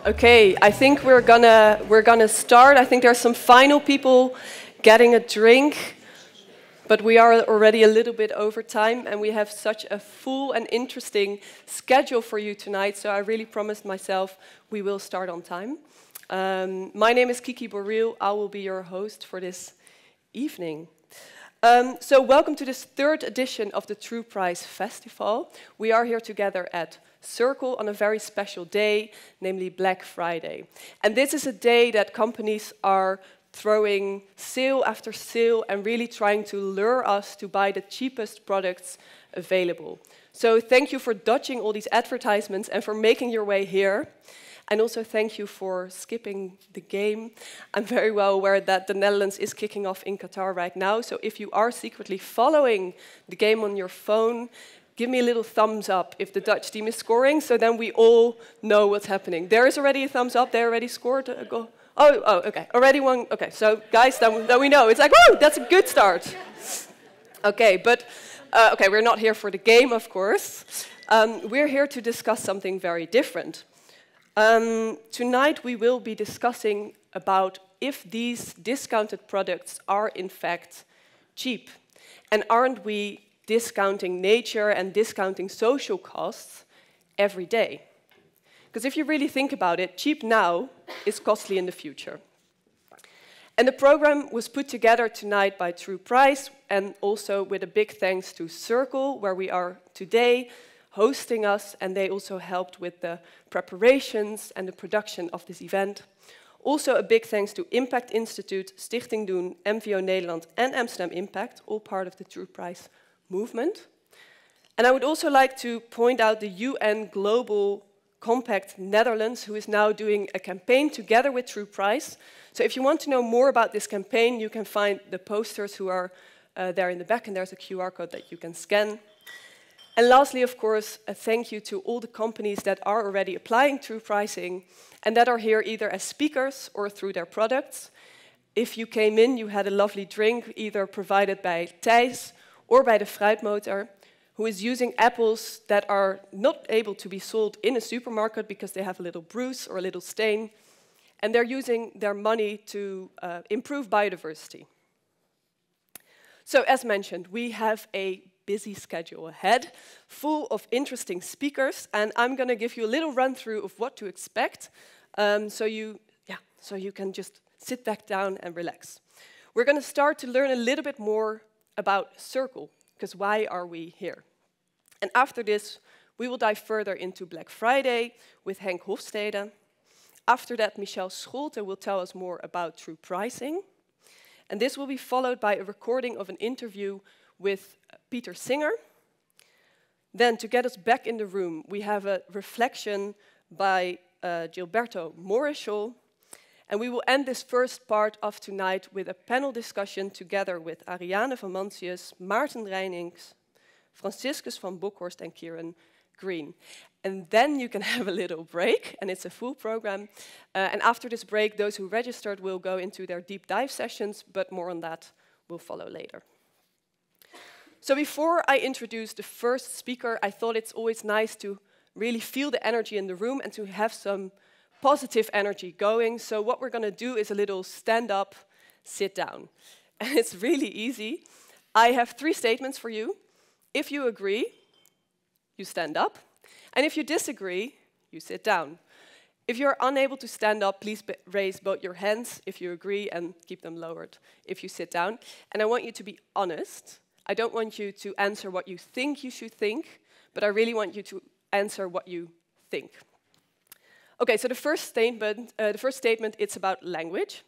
Okay, I think we're gonna start. I think there's some final people getting a drink, but we are already a little bit over time, and we have such a full and interesting schedule for you tonight. So I really promised myself we will start on time. My name is Kiki Borrell. I will be your host for this evening. So welcome to this third edition of the True Price Festival. We are here together at Circle on a very special day, namely Black Friday. And this is a day that companies are throwing sale after sale and really trying to lure us to buy the cheapest products available. So thank you for dodging all these advertisements and for making your way here. And also thank you for skipping the game. I'm very well aware that the Netherlands is kicking off in Qatar right now. So if you are secretly following the game on your phone, give me a little thumbs up if the Dutch team is scoring, so then we all know what's happening. There is already a thumbs up. They already scored a goal. Oh, okay. Already one. Okay, so guys, then we know. It's like, woo, that's a good start. Okay, but okay, we're not here for the game, of course. We're here to discuss something very different. Tonight we will be discussing about if these discounted products are in fact cheap, and aren't we discounting nature and discounting social costs every day? Because if you really think about it, cheap now is costly in the future. And the program was put together tonight by True Price, and also with a big thanks to Circle, where we are today, hosting us, and they also helped with the preparations and the production of this event. Also a big thanks to Impact Institute, Stichting Doen, MVO Nederland, and Amsterdam Impact, all part of the True Price movement. And I would also like to point out the UN Global Compact Netherlands, who is now doing a campaign together with True Price. So if you want to know more about this campaign, you can find the posters who are there in the back, and there's a QR code that you can scan. And lastly, of course, a thank you to all the companies that are already applying True Pricing and that are here either as speakers or through their products. If you came in, you had a lovely drink, either provided by Thijs or by the Fruitmotor, who is using apples that are not able to be sold in a supermarket because they have a little bruise or a little stain, and they're using their money to improve biodiversity. So as mentioned, we have a busy schedule ahead, full of interesting speakers, and I'm going to give you a little run-through of what to expect, so you can just sit back down and relax. We're going to start to learn a little bit more about Circle, because why are we here? And after this, we will dive further into Black Friday with Henk Hofstede. After that, Michelle Scholte will tell us more about True Pricing. And this will be followed by a recording of an interview with Peter Singer. Then, to get us back in the room, we have a reflection by Gilberto Moreschol. And we will end this first part of tonight with a panel discussion together with Ariane van Mansius, Maarten Reinings, Franciscus van Bokhorst, and Kieran Green. And then you can have a little break, and it's a full program. And after this break, those who registered will go into their deep dive sessions, but more on that will follow later. So before I introduce the first speaker, I thought it's always nice to really feel the energy in the room and to have some positive energy going. So what we're going to do is a little stand up, sit down. And it's really easy. I have 3 statements for you. If you agree, you stand up. And if you disagree, you sit down. If you're unable to stand up, please raise both your hands if you agree and keep them lowered if you sit down. And I want you to be honest. I don't want you to answer what you think you should think, but I really want you to answer what you think. Okay, so the first statement, it's about language.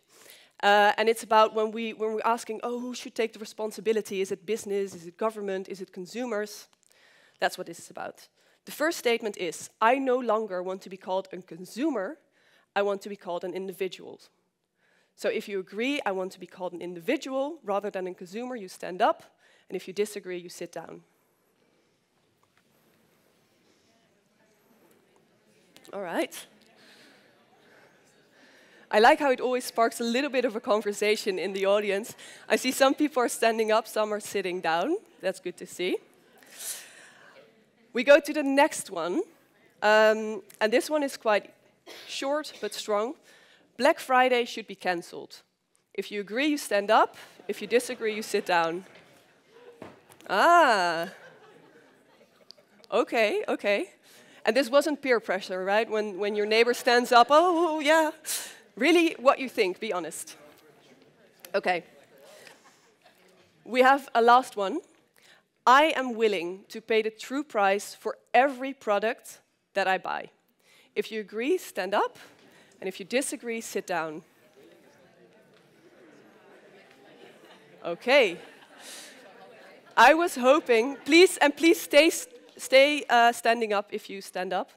And it's about when we're asking, oh, who should take the responsibility? Is it business? Is it government? Is it consumers? That's what this is about. The first statement is, I no longer want to be called a consumer. I want to be called an individual. So if you agree, I want to be called an individual rather than a consumer, you stand up. And if you disagree, you sit down. All right. I like how it always sparks a little bit of a conversation in the audience. I see some people are standing up, some are sitting down. That's good to see. We go to the next one. And this one is quite short but strong. Black Friday should be cancelled. If you agree, you stand up. If you disagree, you sit down. Ah, okay, okay. And this wasn't peer pressure, right? When your neighbor stands up, oh, yeah. Really, what you think, be honest. Okay. We have a last one. I am willing to pay the true price for every product that I buy. If you agree, stand up. And if you disagree, sit down. Okay. I was hoping, please stay standing up if you stand up,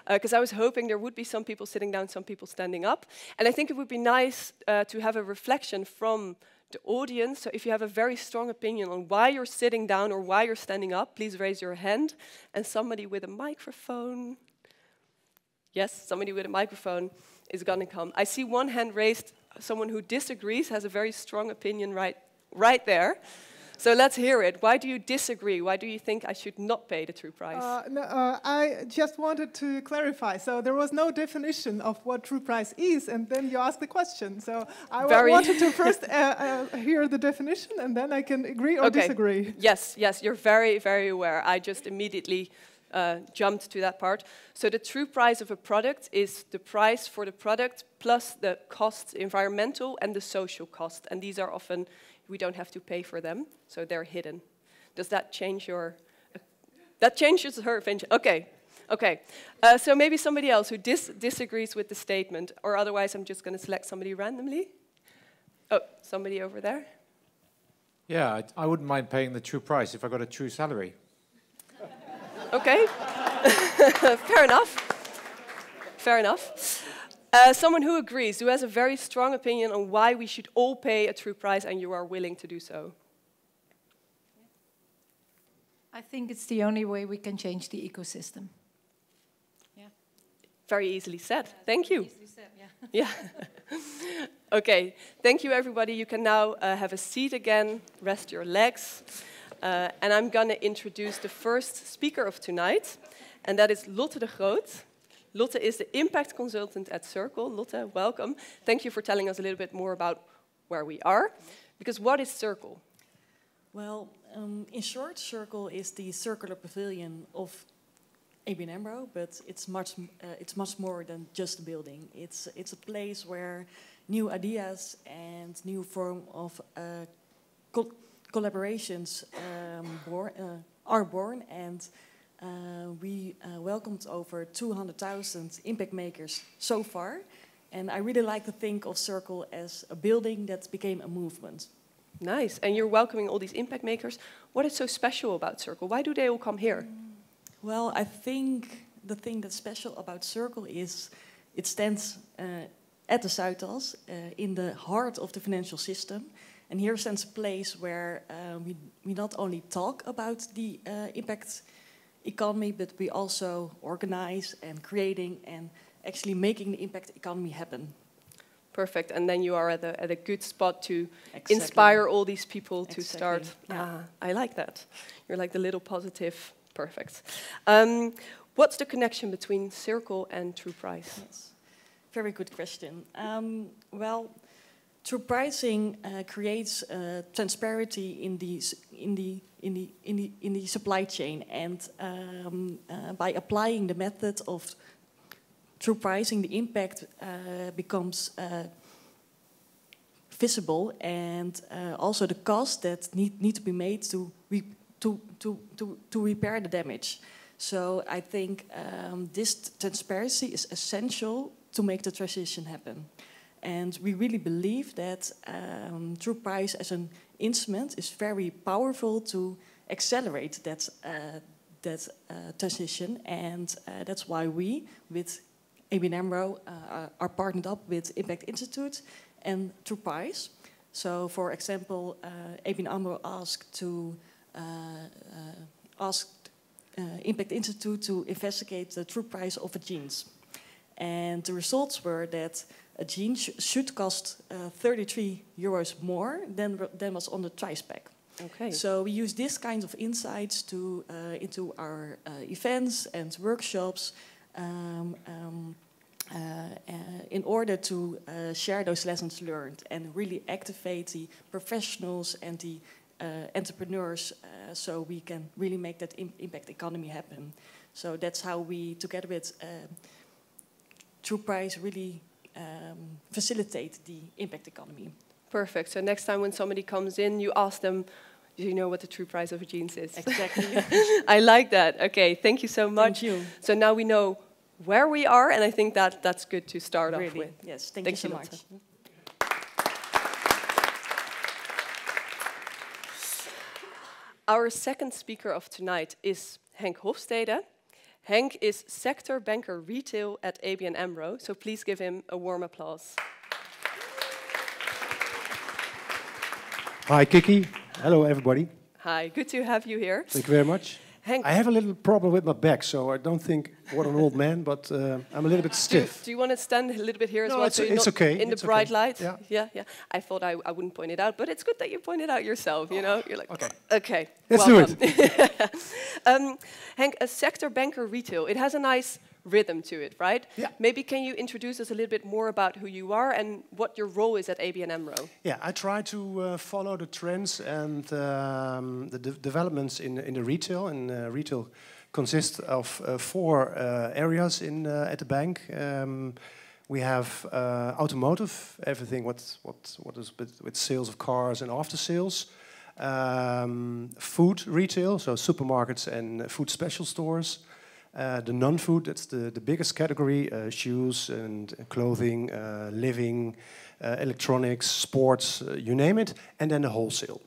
because I was hoping there would be some people sitting down, some people standing up. And I think it would be nice to have a reflection from the audience. So if you have a very strong opinion on why you're sitting down or why you're standing up, please raise your hand. And somebody with a microphone. Yes, somebody with a microphone is going to come. I see one hand raised. Someone who disagrees has a very strong opinion right there. So let's hear it. Why do you disagree? Why do you think I should not pay the true price? I just wanted to clarify. So there was no definition of what true price is, and then you asked the question. So I wanted to first hear the definition, and then I can agree or disagree. Yes, you're very, very aware. I just immediately jumped to that part. So the true price of a product is the price for the product plus the costs, environmental and the social cost. And these are often, we don't have to pay for them, so they're hidden. Does that change your... that changes her opinion. Okay. So maybe somebody else who disagrees with the statement, or otherwise I'm just going to select somebody randomly. Oh, somebody over there. Yeah, I wouldn't mind paying the true price if I got a true salary. Okay, fair enough. Fair enough. Someone who agrees, who has a very strong opinion on why we should all pay a true price, and you are willing to do so. I think it's the only way we can change the ecosystem. Yeah. Very easily said. Thank you. Easily said, yeah. Yeah. Okay. Thank you, everybody. You can now have a seat again, rest your legs. And I'm going to introduce the first speaker of tonight, and that is Lotte de Groot. Lotte is the impact consultant at Circle. Lotte, welcome. Thank you for telling us a little bit more about where we are. Because what is Circle? Well, in short, Circle is the circular pavilion of ABN AMRO, but it's much more than just a building. It's a place where new ideas and new form of collaborations are born, and we welcomed over 200,000 impact makers so far. And I really like to think of Circle as a building that became a movement. Nice. And you're welcoming all these impact makers. What is so special about Circle? Why do they all come here? Well, I think the thing that's special about Circle is it stands at the Zuidas, in the heart of the financial system. And here stands a place where we not only talk about the impact economy, but we also organize and creating and actually making the impact economy happen. Perfect. And then you are at a good spot to inspire all these people to start. Yeah. I like that. You're like the little positive. Perfect. What's the connection between Circle and True Price? Yes. Very good question. Well, True pricing creates transparency in the supply chain, and by applying the method of true pricing, the impact becomes visible, and also the costs that need to be made to repair the damage. So I think this transparency is essential to make the transition happen. And we really believe that True Price as an instrument is very powerful to accelerate that transition. And that's why we, with ABN AMRO, are partnered up with Impact Institute and True Price. So, for example, ABN AMRO asked Impact Institute to investigate the true price of a jeans. And the results were that a jeans should cost 33 euros more than was on the price pack. Okay. So we use this kind of insights into our events and workshops in order to share those lessons learned and really activate the professionals and the entrepreneurs so we can really make that impact economy happen. So that's how we, together with True Price, really facilitate the impact economy. Perfect. So next time when somebody comes in, you ask them, do you know what the true price of jeans is? Exactly. I like that. Okay, thank you so much. Thank you. So now we know where we are, and I think that that's good to start off Really? with. Yes, thank you so much. Our second speaker of tonight is Henk Hofstede. Henk is sector banker retail at ABN AMRO, so please give him a warm applause. Hi, Kiki. Hello, everybody. Hi, good to have you here. Thank you very much. Henk, I have a little problem with my back, so I don't think what an old man, but I'm a little bit stiff. do you want to stand a little bit here as No, well? it's, so you're it's not okay. in the it's bright okay. light? Yeah. Yeah. I thought I wouldn't point it out, but it's good that you point it out yourself, you know? You're like, Okay. Okay. Let's well do it. Henk, a sector banker retail, it has a nice rhythm to it, right? Yeah. Maybe can you introduce us a little bit more about who you are and what your role is at ABN AMRO? Yeah, I try to follow the trends and the developments in the retail. And retail consists of four areas at the bank. We have automotive, everything what is with sales of cars and after sales. Food retail, so supermarkets and food special stores. The non-food, that's the biggest category, shoes and clothing, living, electronics, sports, you name it, and then the wholesale.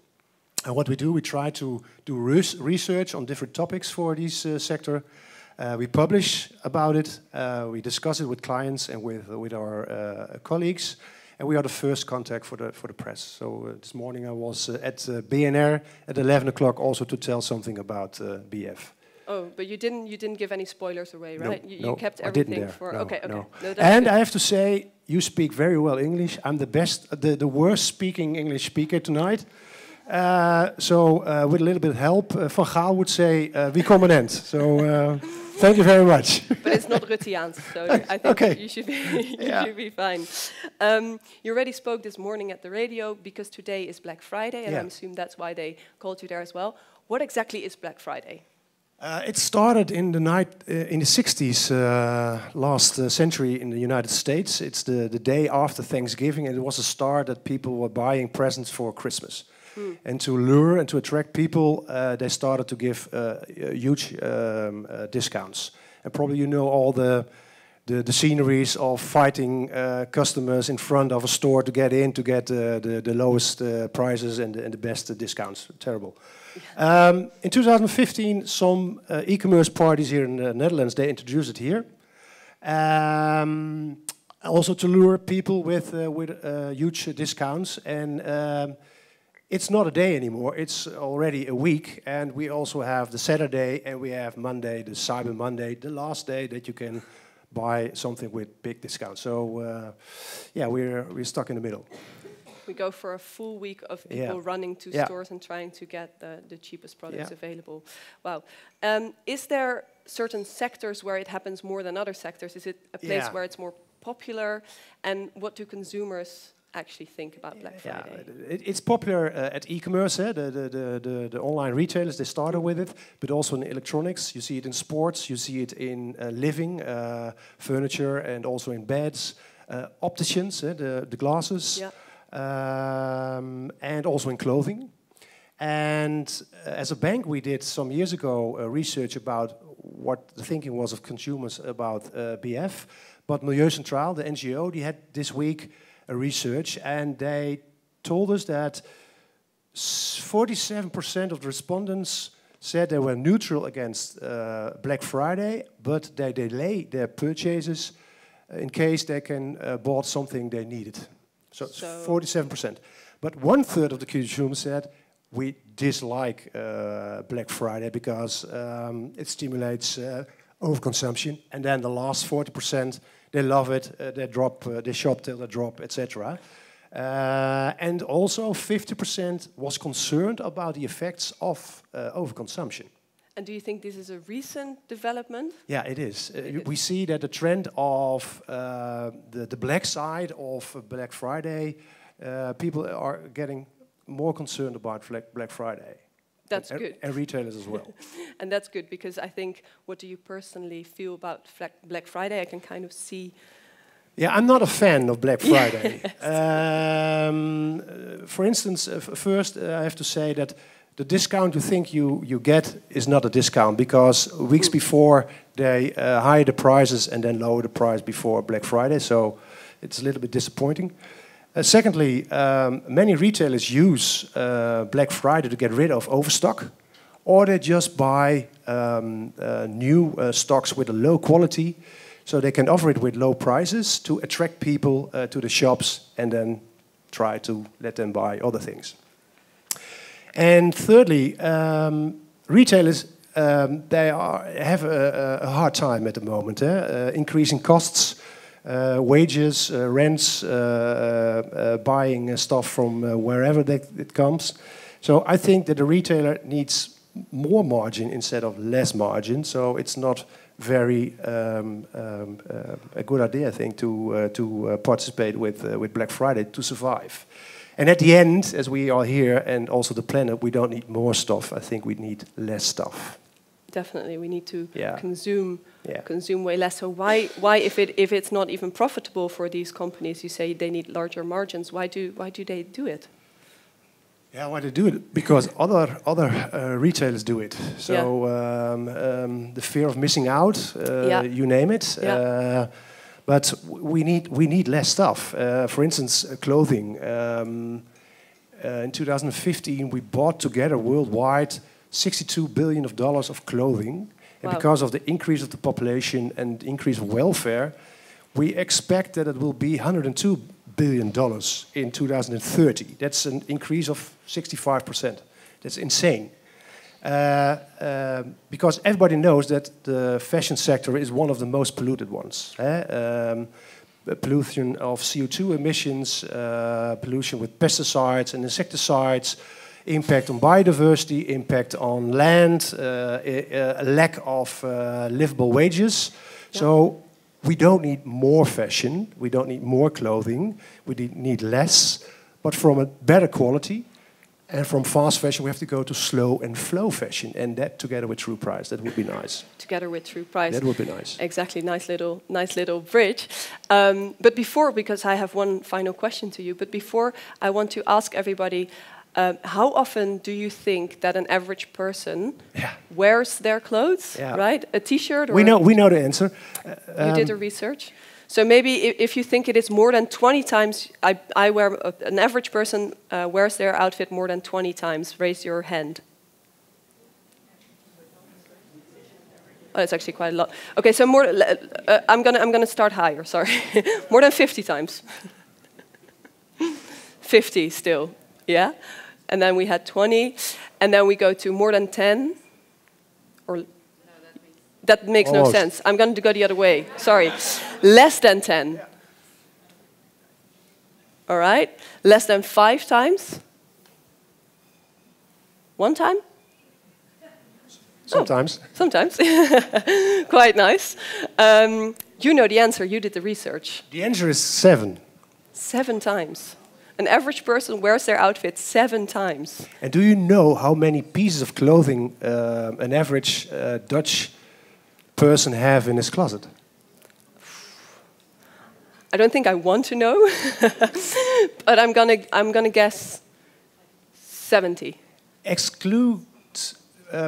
And what we do, we try to do research on different topics for this sector. We publish about it, we discuss it with clients and with our colleagues, and we are the first contact for the press. So this morning I was at BNR at 11 o'clock also to tell something about BF. Oh, but you didn't give any spoilers away, right? No, You kept I didn't everything dare. for... No, okay. no. No, that's And good. I have to say, you speak very well English. I'm the worst speaking English speaker tonight. So with a little bit of help, Van Gaal would say, we come an end. So thank you very much. But it's not Rutteaans, so I think Okay. you should be, should be fine. You already spoke this morning at the radio because today is Black Friday, and I assume that's why they called you there as well. What exactly is Black Friday? It started in the 60s, last century in the United States. It's the day after Thanksgiving, and it was a start that people were buying presents for Christmas. And to lure and to attract people, they started to give huge discounts. And probably you know all the sceneries of fighting customers in front of a store to get in, to get the lowest prices and the best discounts. Terrible. In 2015, some e-commerce parties here in the Netherlands, they introduced it here. Also to lure people with huge discounts. And it's not a day anymore, it's already a week. And we also have the Saturday and we have Monday, the Cyber Monday, the last day that you can buy something with big discounts. So yeah, we're stuck in the middle. We go for a full week of people running to stores and trying to get the cheapest products available. Wow. Is there certain sectors where it happens more than other sectors? Is it a place where it's more popular? And what do consumers actually think about Black Friday? It's popular at e-commerce. The online retailers, they started with it, but also in electronics. You see it in sports, you see it in living, furniture, and also in beds. Opticians, the glasses. Yeah. And also in clothing. And as a bank, we did some years ago research about what the thinking was of consumers about BF. But Milieu Centraal, the NGO, they had this week a research, and they told us that 47% of the respondents said they were neutral against Black Friday, but they delay their purchases in case they can bought something they needed. So 47%. But 1/3 of the consumers said, we dislike Black Friday because it stimulates overconsumption. And then the last 40%, they love it, they shop till they drop, etc. And also 50% was concerned about the effects of overconsumption. And do you think this is a recent development? Yeah, it is. We see that the trend of the black side of Black Friday, people are getting more concerned about Black Friday. That's good. And retailers as well. And that's good, because I think, what do you personally feel about Black Friday? I can kind of see. Yeah, I'm not a fan of Black Friday. For instance, first I have to say that the discount you think you get is not a discount, because weeks before they higher the prices and then lower the price before Black Friday, so it's a little bit disappointing. Secondly, many retailers use Black Friday to get rid of overstock, or they just buy new stocks with a low quality, so they can offer it with low prices to attract people to the shops and then try to let them buy other things. And thirdly, retailers they have a hard time at the moment. Increasing costs, wages, rents, buying stuff from wherever it comes. So I think that the retailer needs more margin instead of less margin. So it's not very a good idea, I think, to participate with Black Friday to survive. And at the end, as we are here, and also the planet, we don't need more stuff. I think we need less stuff. Definitely, we need to Yeah. consume way less. So why if it's not even profitable for these companies, you say they need larger margins? Why do they do it? Yeah, why they do it? Because other retailers do it. So the fear of missing out, you name it. Yeah. But we need less stuff. For instance, clothing. In 2015, we bought together worldwide $62 billion of clothing. And because of the increase of the population and increase of welfare, we expect that it will be $102 billion in 2030. That's an increase of 65%. That's insane. Because everybody knows that the fashion sector is one of the most polluted ones. Pollution of CO2 emissions, pollution with pesticides and insecticides, impact on biodiversity, impact on land, a lack of livable wages. Yeah. So we don't need more fashion, we don't need more clothing, we need less, but from a better quality. And from fast fashion, we have to go to slow and flow fashion, and that together with True Price, that would be nice. Together with True Price, that would be nice. Exactly, nice little bridge. But before, because I have one final question to you, but before I want to ask everybody, how often do you think that an average person wears their clothes? Yeah. Right, a T-shirt. We know the answer. You did the research. So maybe if you think it is more than 20 times, an average person wears their outfit more than 20 times. Raise your hand. Oh, it's actually quite a lot. Okay, so more. I'm gonna start higher. Sorry, more than 50 times. 50 still, yeah. And then we had 20, and then we go to more than 10, or. That makes no sense. I'm going to go the other way. Sorry. Less than 10. All right. Less than 5 times. 1 time? Sometimes. Oh, sometimes. Quite nice. You know the answer. You did the research. The answer is 7. 7 times. An average person wears their outfit 7 times. And do you know how many pieces of clothing an average Dutch person have in his closet? I don't think I want to know, but I'm gonna guess 70. Exclude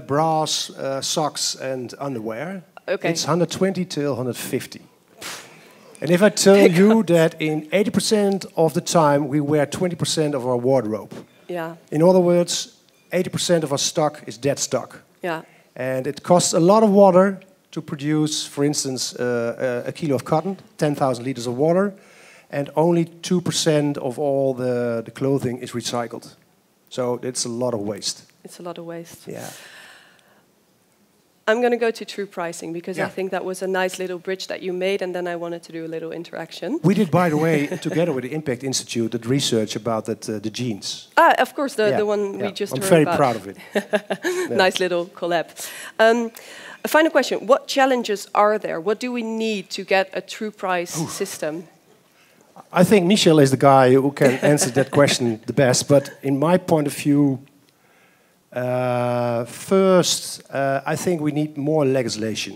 bras, socks, and underwear. Okay. It's 120 till 150. And if I tell you that in 80% of the time we wear 20% of our wardrobe. Yeah. In other words, 80% of our stock is dead stock. Yeah. And it costs a lot of water to produce, for instance, a kilo of cotton, 10,000 liters of water, and only 2% of all the clothing is recycled. So it's a lot of waste. It's a lot of waste. Yeah. I'm going to go to true pricing because Yeah. I think that was a nice little bridge that you made, and then I wanted to do a little interaction. We did, by the way, together with the Impact Institute, that research about the genes. Ah, of course, the Yeah, one yeah. we just I'm heard very about. proud of it. Nice little collab. A final question: what challenges are there? What do we need to get a true price system? I think Michel is the guy who can answer that question the best. But in my point of view, first, I think we need more legislation.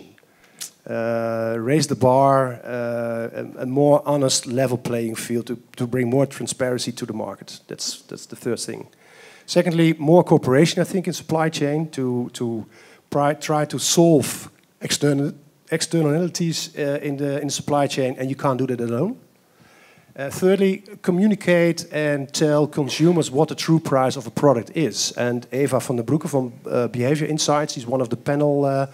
Raise the bar, a more honest, level playing field to bring more transparency to the market. That's the first thing. Secondly, more cooperation, I think, in supply chain to try to solve externalities in the supply chain, and you can't do that alone. Thirdly, communicate and tell consumers what the true price of a product is. And Eva van der Broeke from Behavior Insights, she's one of the panel.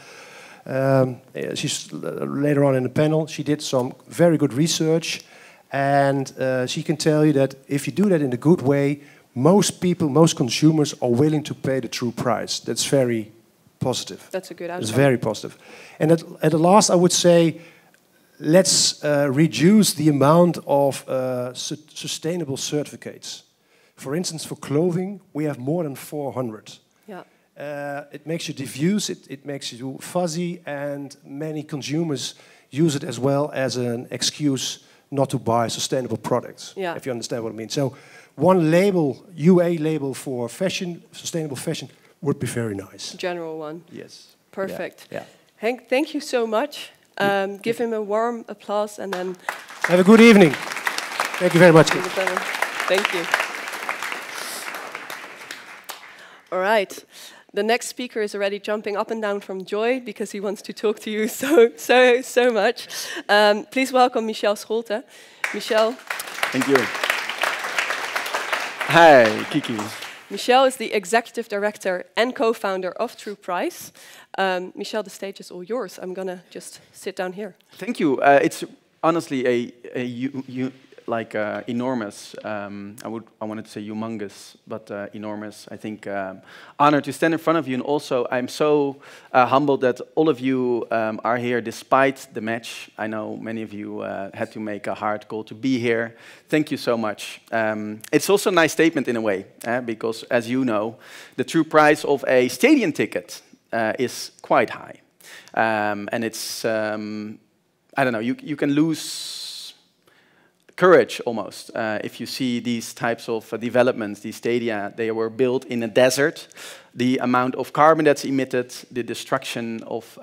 She's later on in the panel. She did some very good research, and she can tell you that if you do that in a good way, most people, most consumers are willing to pay the true price. That's very positive. That's a good outcome. It's very positive. And at the last, I would say, let's reduce the amount of sustainable certificates. For instance, for clothing, we have more than 400. Yeah. It makes you diffuse, it makes you fuzzy, and many consumers use it as well as an excuse not to buy sustainable products, Yeah. if you understand what I mean. So one label, UA label for fashion, sustainable fashion, would be very nice. General one. Yes. Perfect. Yeah. Henk, thank you so much. Give him a warm applause and then... Have a good evening. Thank you very much. Thank you. All right. The next speaker is already jumping up and down from joy because he wants to talk to you so much. Please welcome Michel Scholte. Michel. Thank you. Hi, Kiki. Michel is the executive director and co-founder of True Price. Michel, the stage is all yours. I'm gonna just sit down here. Thank you. It's honestly enormous. I wanted to say humongous, but enormous. I think honor to stand in front of you, and also I'm so humbled that all of you are here despite the match. I know many of you had to make a hard call to be here. Thank you so much. It's also a nice statement in a way, because as you know, the true price of a stadium ticket is quite high, and it's I don't know. You can lose courage almost if you see these types of developments. These stadia, they were built in a desert. The amount of carbon that's emitted, the destruction of,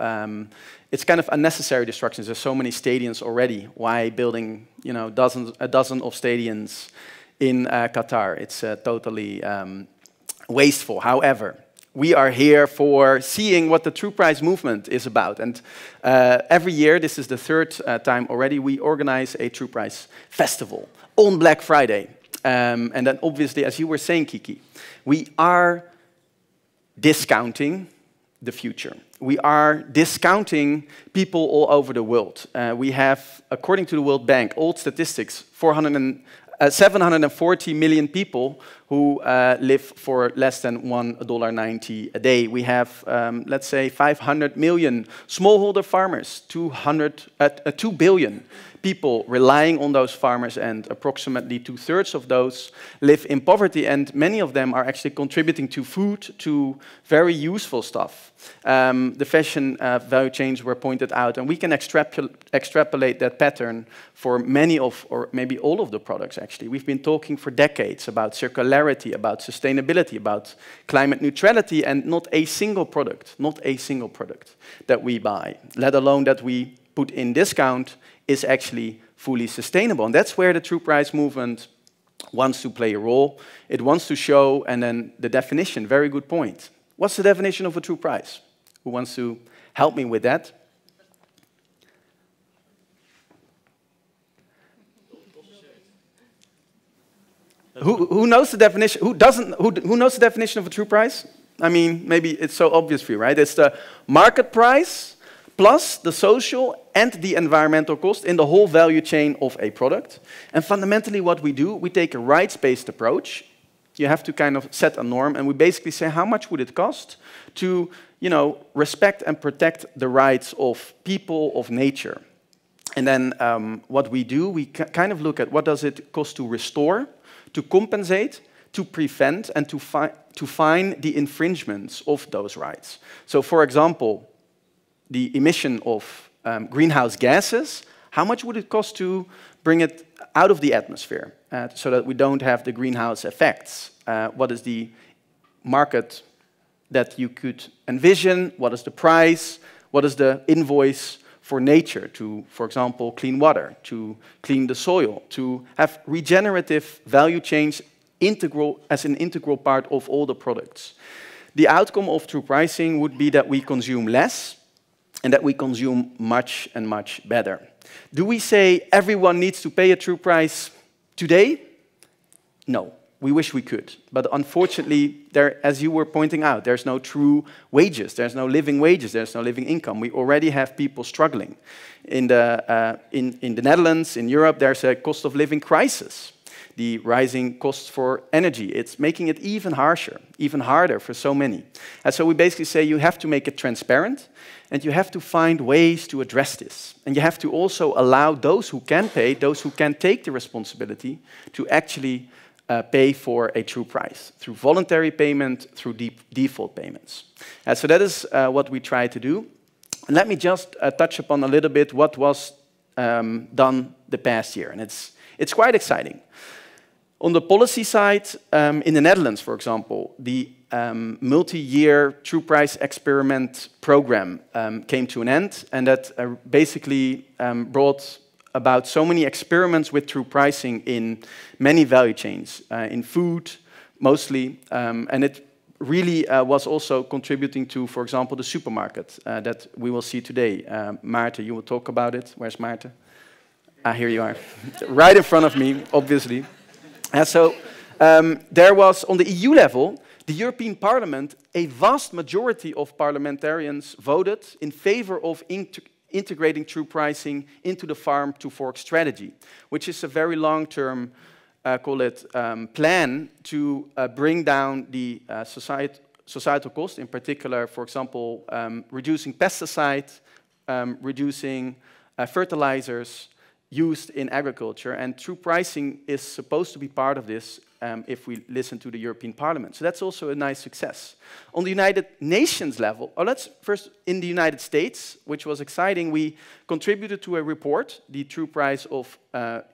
it's kind of unnecessary destructions. There's so many stadiums already. Why building, a dozen of stadiums in Qatar? It's totally wasteful. However, we are here for seeing what the True Price movement is about. And every year, this is the third time already, we organize a True Price festival on Black Friday. And then obviously, as you were saying, Kiki, we are discounting the future. We are discounting people all over the world. We have, according to the World Bank, old statistics, 740 million people who live for less than $1.90 a day. We have, let's say, 500 million smallholder farmers, 2 billion people relying on those farmers, and approximately 2/3 of those live in poverty, and many of them are actually contributing to food, to very useful stuff. The fashion value chains were pointed out, and we can extrapolate that pattern for many of, or maybe all of the products actually. We've been talking for decades about circularity, about sustainability, about climate neutrality, and not a single product that we buy, let alone that we put in discount, is actually fully sustainable. And that's where the True Price movement wants to play a role. It wants to show, and then the definition, very good point. What's the definition of a true price? Who wants to help me with that? Who knows the definition? Who knows the definition of a true price? I mean, maybe it's so obvious for you, right? It's the market price plus the social and the environmental cost in the whole value chain of a product. And fundamentally what we do, we take a rights-based approach. You have to kind of set a norm, and we basically say, how much would it cost to, respect and protect the rights of people, of nature? And then what we do, we kind of look at what does it cost to restore, to compensate, to prevent, and to find the infringements of those rights. So, for example, the emission of greenhouse gases, how much would it cost to bring it out of the atmosphere so that we don't have the greenhouse effects? What is the market that you could envision? What is the price? What is the invoice for nature to, for example, clean water, to clean the soil, to have regenerative value chains as an integral part of all the products? The outcome of true pricing would be that we consume less and that we consume much and much better. Do we say everyone needs to pay a true price today? No. We wish we could, but unfortunately, as you were pointing out, there's no true wages, there's no living wages, there's no living income. We already have people struggling. In the Netherlands, in Europe, there's a cost of living crisis. The rising costs for energy, it's making it even harsher, even harder for so many. And so we basically say you have to make it transparent, and you have to find ways to address this. And you have to also allow those who can pay, those who can take the responsibility, to actually pay for a true price, through voluntary payment, through default payments. So that is what we try to do. And let me just touch upon a little bit what was done the past year. And it's quite exciting. On the policy side, in the Netherlands, for example, the multi-year true price experiment program came to an end, and that basically brought about so many experiments with true pricing in many value chains, in food mostly, and it really was also contributing to, for example, the supermarket that we will see today. Maarten, you will talk about it. Where's Maarten? Here you are, right in front of me, obviously. So there was, on the EU level, the European Parliament, a vast majority of parliamentarians voted in favor of integrating true pricing into the farm-to-fork strategy, which is a very long-term, plan to bring down the societal cost, in particular, for example, reducing pesticides, reducing fertilizers used in agriculture, and true pricing is supposed to be part of this if we listen to the European Parliament. So that's also a nice success. On the United Nations level, let's first, in the United States, which was exciting, we contributed to a report, the true price of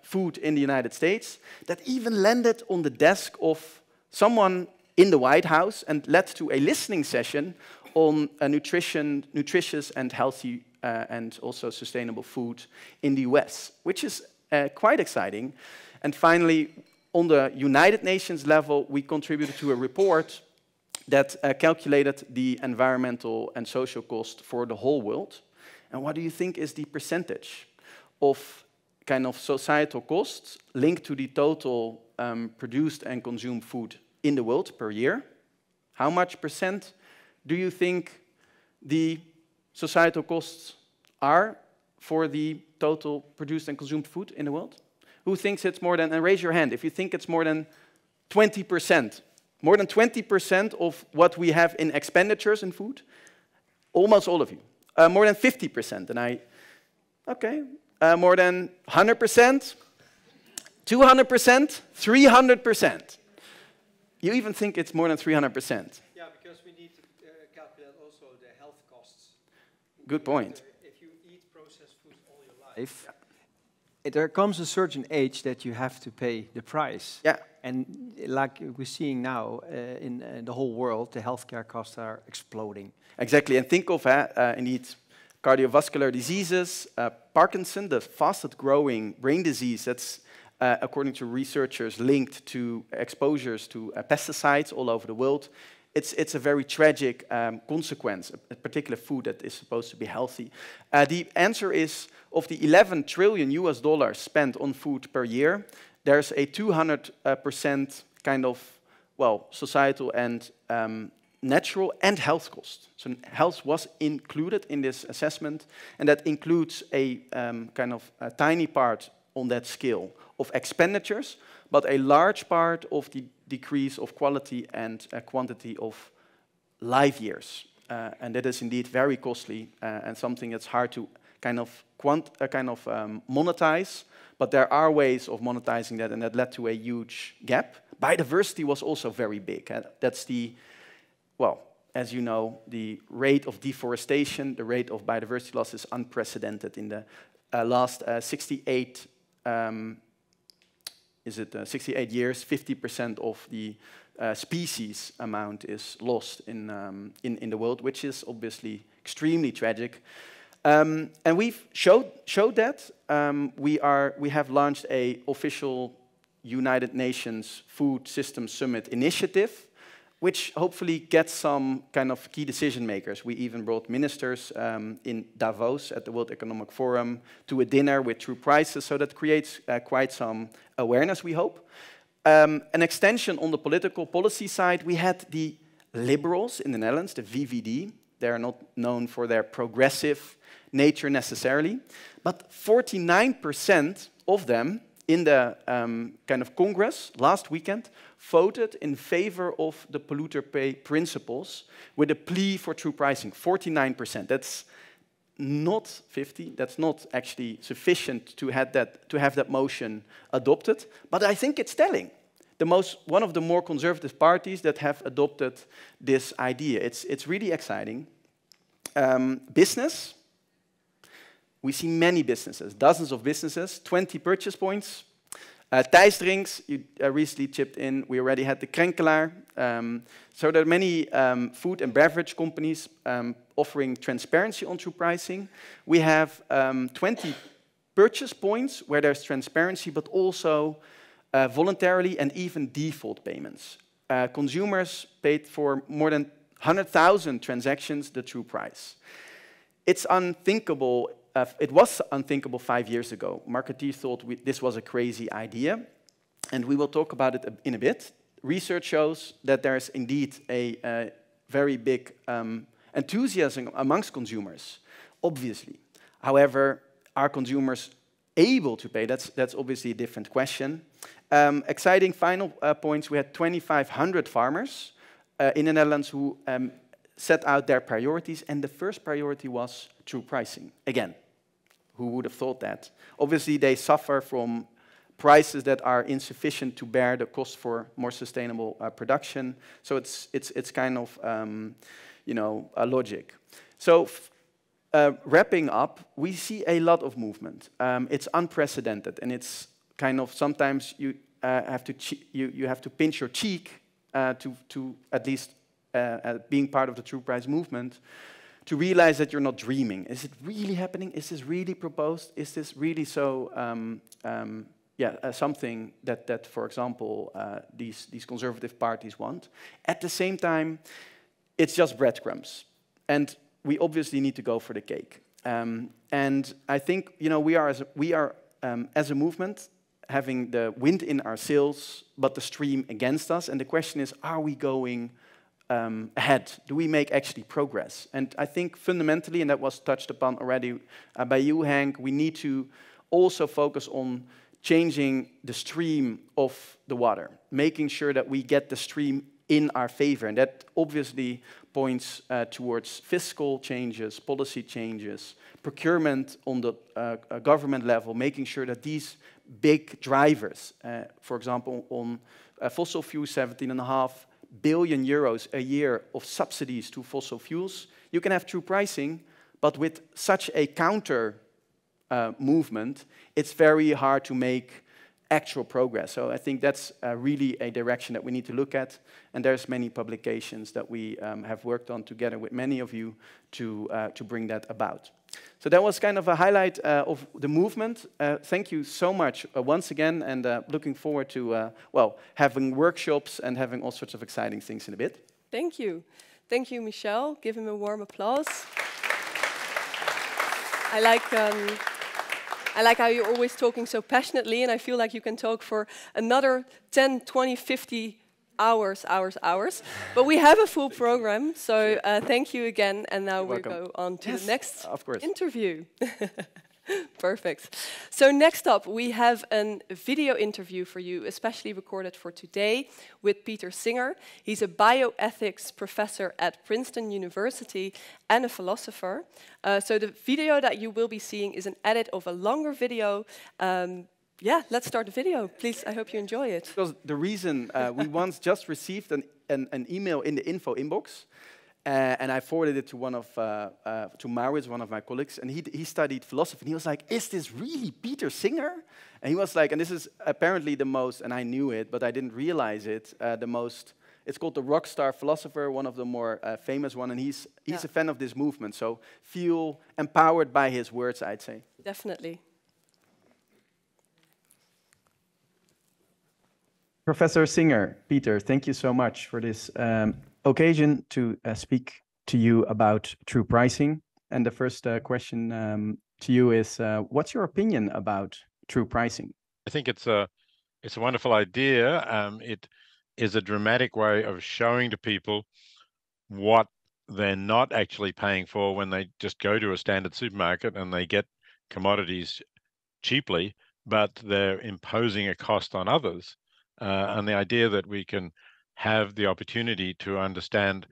food in the United States, that even landed on the desk of someone in the White House and led to a listening session on nutritious and healthy and also sustainable food in the US, which is quite exciting. And finally, on the United Nations level, we contributed to a report that calculated the environmental and social cost for the whole world. And what do you think is the percentage of kind of societal costs linked to the total produced and consumed food in the world per year? How much percent do you think the societal costs are for the total produced and consumed food in the world? Who thinks it's more than, and raise your hand if you think it's more than 20%. More than 20% of what we have in expenditures in food? Almost all of you. More than 50%, and okay. More than 100%? 200%? 300%? You even think it's more than 300%? Yeah, because we need to calculate also the health costs. Good point. If you eat processed food all your life, there comes a certain age that you have to pay the price. Yeah. And like we're seeing now in the whole world, the healthcare costs are exploding. Exactly, and think of indeed cardiovascular diseases, Parkinson, the fastest growing brain disease that's according to researchers linked to exposures to pesticides all over the world. It's a very tragic consequence, a particular food that is supposed to be healthy. The answer is, of the $11 trillion spent on food per year, there's a 200% kind of, well, societal and natural and health cost. So health was included in this assessment, and that includes a kind of a tiny part on that scale of expenditures, but a large part of the decrease of quality and quantity of life years. And that is indeed very costly and something that's hard to kind of monetize. But there are ways of monetizing that, and that led to a huge gap. Biodiversity was also very big. That's well, as you know, the rate of deforestation, the rate of biodiversity loss is unprecedented. In the last 68 years, 50% of the species amount is lost in the world, which is obviously extremely tragic. And we've showed that. We have launched an official United Nations Food Systems Summit initiative, which hopefully gets some kind of key decision makers. We even brought ministers in Davos at the World Economic Forum to a dinner with true prices, so that creates quite some awareness, we hope. An extension on the political policy side, we had the liberals in the Netherlands, the VVD. They're not known for their progressive nature necessarily, but 49% of them in the kind of Congress last weekend voted in favor of the polluter pay principles with a plea for true pricing. 49%. That's not 50. That's not actually sufficient to have that motion adopted. But I think it's telling. One of the more conservative parties that have adopted this idea. It's really exciting. Business. We see many businesses, dozens of businesses, 20 purchase points. Thijs Drinks, you recently chipped in. We already had the Krenkelaar. So there are many food and beverage companies offering transparency on true pricing. We have 20 purchase points where there's transparency, but also voluntarily and even default payments. Consumers paid for more than 100,000 transactions the true price. It's unthinkable. It was unthinkable 5 years ago. Marketeers thought this was a crazy idea, and we will talk about it in a bit. Research shows that there's indeed a very big enthusiasm amongst consumers, obviously. However, are consumers able to pay? That's obviously a different question. Exciting final points. We had 2,500 farmers in the Netherlands who set out their priorities, and the first priority was true pricing. Again, who would have thought that? Obviously, they suffer from prices that are insufficient to bear the cost for more sustainable production. So it's kind of a logic. So wrapping up, we see a lot of movement. It's unprecedented, and it's kind of sometimes you have to pinch your cheek to at least being part of the true price movement, to realize that you're not dreaming. Is it really happening? Is this really proposed? Is this really so, something that, for example, these conservative parties want? At the same time, it's just breadcrumbs. And we obviously need to go for the cake. And I think, we are as a movement having the wind in our sails, but the stream against us. And the question is, are we going ahead? Do we make actually progress? And I think fundamentally, and that was touched upon already by you, Hank, we need to also focus on changing the stream of the water, making sure that we get the stream in our favor. And that obviously points towards fiscal changes, policy changes, procurement on the government level, making sure that these big drivers, for example, on fossil fuels, 17.5 billion euros a year of subsidies to fossil fuels. You can have true pricing, but with such a counter movement, it's very hard to make actual progress. So I think that's really a direction that we need to look at. And there's many publications that we have worked on together with many of you to bring that about. So that was kind of a highlight of the movement. Thank you so much once again, and looking forward to, having workshops and having all sorts of exciting things in a bit. Thank you. Thank you, Michel. Give him a warm applause. I like how you're always talking so passionately, and I feel like you can talk for another 10, 20, 50 hours. But we have a full program, so thank you again. And now we'll go on to the next interview. Perfect. So next up, we have a video interview for you, especially recorded for today, with Peter Singer. He's a bioethics professor at Princeton University and a philosopher. So the video that you will be seeing is an edit of a longer video. Yeah, let's start the video. Please, I hope you enjoy it. Because the reason we once just received an email in the info inbox, and I forwarded it to to Maurits, one of my colleagues, and he studied philosophy, and he was like, "Is this really Peter Singer?" And he was like, and this is apparently the most, and I knew it, but I didn't realize it, the most. It's called the rockstar philosopher, one of the more famous one, and he's a fan of this movement. So feel empowered by his words, I'd say. Definitely. Professor Singer, Peter, thank you so much for this occasion to speak to you about true pricing. And the first question to you is, what's your opinion about true pricing? I think it's a wonderful idea. It is a dramatic way of showing to people what they're not actually paying for when they just go to a standard supermarket and they get commodities cheaply, but they're imposing a cost on others. And the idea that we can have the opportunity to understand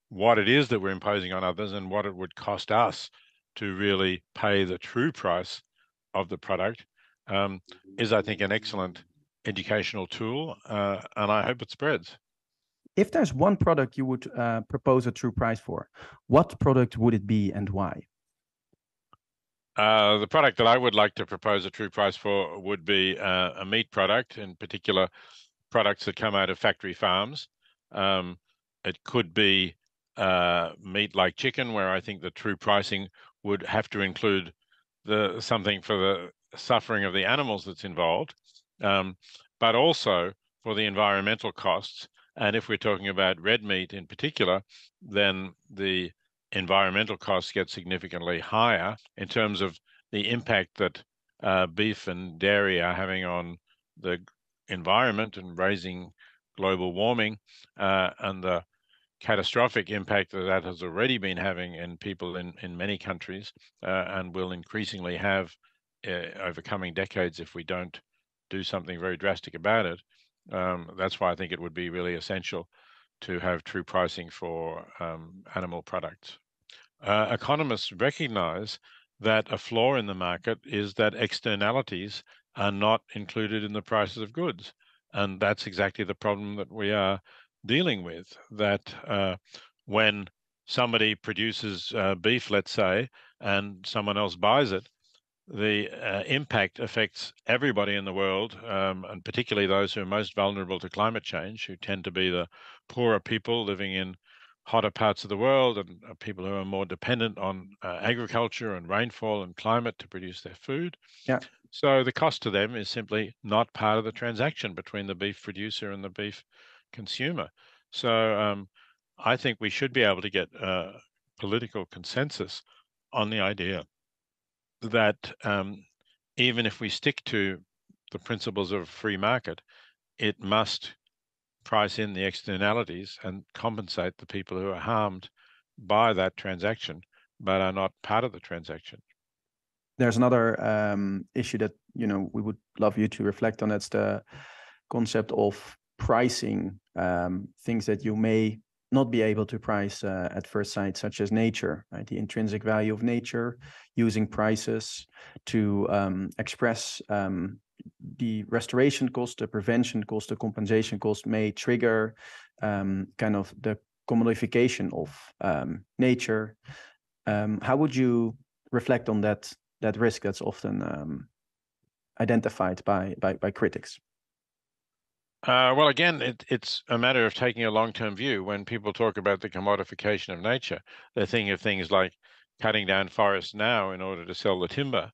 what it is that we're imposing on others and what it would cost us to really pay the true price of the product is, I think, an excellent educational tool, and I hope it spreads. If there's one product you would propose a true price for, what product would it be and why? The product that I would like to propose a true price for would be a meat product, in particular products that come out of factory farms. It could be meat like chicken, where I think the true pricing would have to include something for the suffering of the animals that's involved, but also for the environmental costs. And if we're talking about red meat in particular, then the environmental costs get significantly higher in terms of the impact that beef and dairy are having on the environment and raising global warming, and the catastrophic impact that has already been having in people in many countries, and will increasingly have over coming decades if we don't do something very drastic about it. That's why I think it would be really essential to have true pricing for animal products. Economists recognize that a flaw in the market is that externalities are not included in the prices of goods. And that's exactly the problem that we are dealing with, that when somebody produces beef, let's say, and someone else buys it, the impact affects everybody in the world, and particularly those who are most vulnerable to climate change, who tend to be the poorer people living in hotter parts of the world, and people who are more dependent on agriculture and rainfall and climate to produce their food. Yeah. So the cost to them is simply not part of the transaction between the beef producer and the beef consumer. So I think we should be able to get political consensus on the idea that even if we stick to the principles of a free market, it must price in the externalities and compensate the people who are harmed by that transaction, but are not part of the transaction. There's another issue that we would love you to reflect on. That's the concept of pricing things that you may not be able to price at first sight, such as nature, right? The intrinsic value of nature, using prices to express the restoration cost, the prevention cost, the compensation cost may trigger kind of the commodification of nature. How would you reflect on that risk that's often identified by critics? Well, again, it's a matter of taking a long-term view. When people talk about the commodification of nature, they're thinking of things like cutting down forests now in order to sell the timber,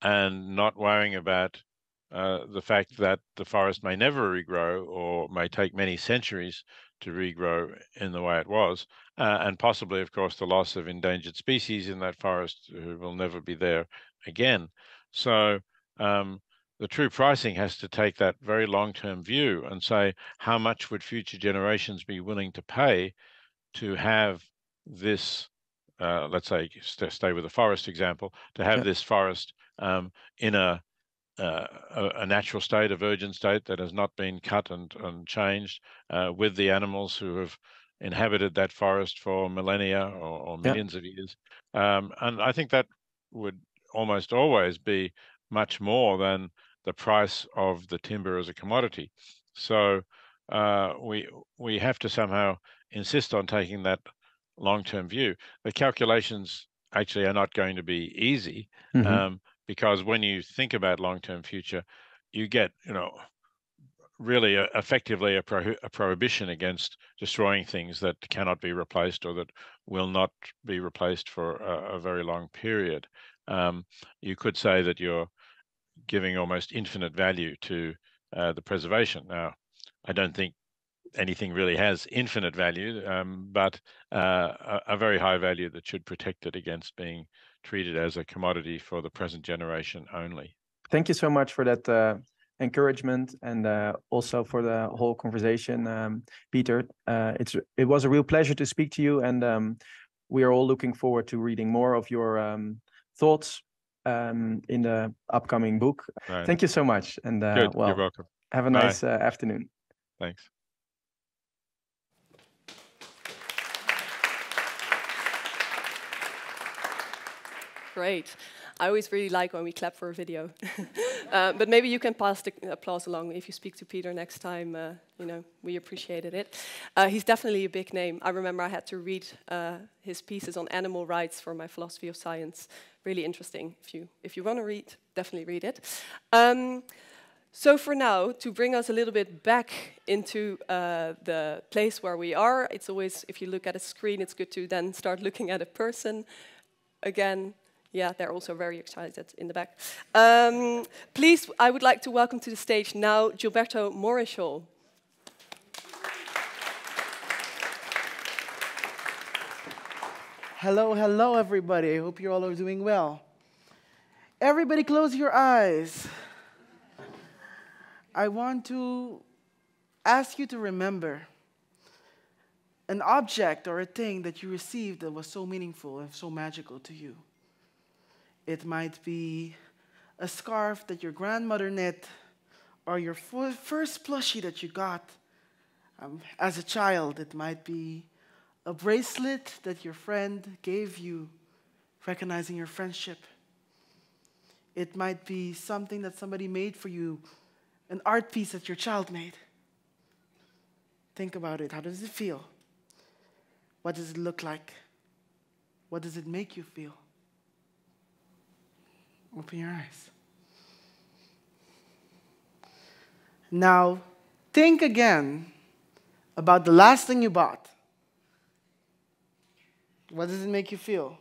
and not worrying about the fact that the forest may never regrow or may take many centuries to regrow in the way it was, and possibly, of course, the loss of endangered species in that forest who will never be there again. So the true pricing has to take that very long-term view and say, how much would future generations be willing to pay to have this let's say, stay with the forest example, to have this forest in a natural state, a virgin state that has not been cut and changed, with the animals who have inhabited that forest for millennia or millions of years. And I think that would almost always be much more than the price of the timber as a commodity. So we have to somehow insist on taking that long-term view. The calculations actually are not going to be easy, because when you think about long-term future, you get, really effectively a prohibition against destroying things that cannot be replaced or that will not be replaced for a very long period. You could say that you're giving almost infinite value to the preservation. Now, I don't think anything really has infinite value, but a very high value that should protect it against being treated as a commodity for the present generation only. Thank you so much for that encouragement, and also for the whole conversation, Peter. It was a real pleasure to speak to you, and we are all looking forward to reading more of your thoughts in the upcoming book. Right. Thank you so much, and Good. well, You're welcome. have a nice afternoon. Thanks. Great. I always really like when we clap for a video. But maybe you can pass the applause along if you speak to Peter next time. We appreciated it. He's definitely a big name. I remember I had to read his pieces on animal rights for my philosophy of science. Really interesting. If you want to read, definitely read it. So for now, to bring us a little bit back into the place where we are, it's always, if you look at a screen, it's good to then start looking at a person again. Yeah, they're also very excited in the back. Please, I would like to welcome to the stage now Gilberto Morechal. Hello, hello, everybody. I hope you all are doing well. Everybody close your eyes. I want to ask you to remember an object or a thing that you received that was so meaningful and so magical to you. It might be a scarf that your grandmother knit, or your first plushie that you got as a child. It might be a bracelet that your friend gave you, recognizing your friendship. It might be something that somebody made for you, an art piece that your child made. Think about it. How does it feel? What does it look like? What does it make you feel? Open your eyes. Now, think again about the last thing you bought. What does it make you feel?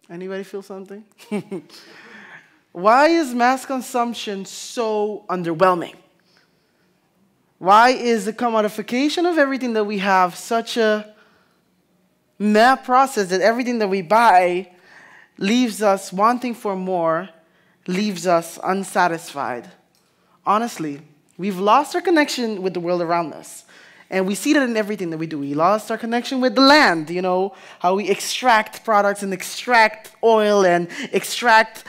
Anybody feel something? Why is mass consumption so underwhelming? Why is the commodification of everything that we have such a meh process that everything that we buy leaves us wanting for more, leaves us unsatisfied? Honestly, we've lost our connection with the world around us. And we see that in everything that we do. We lost our connection with the land, how we extract products and extract oil and extract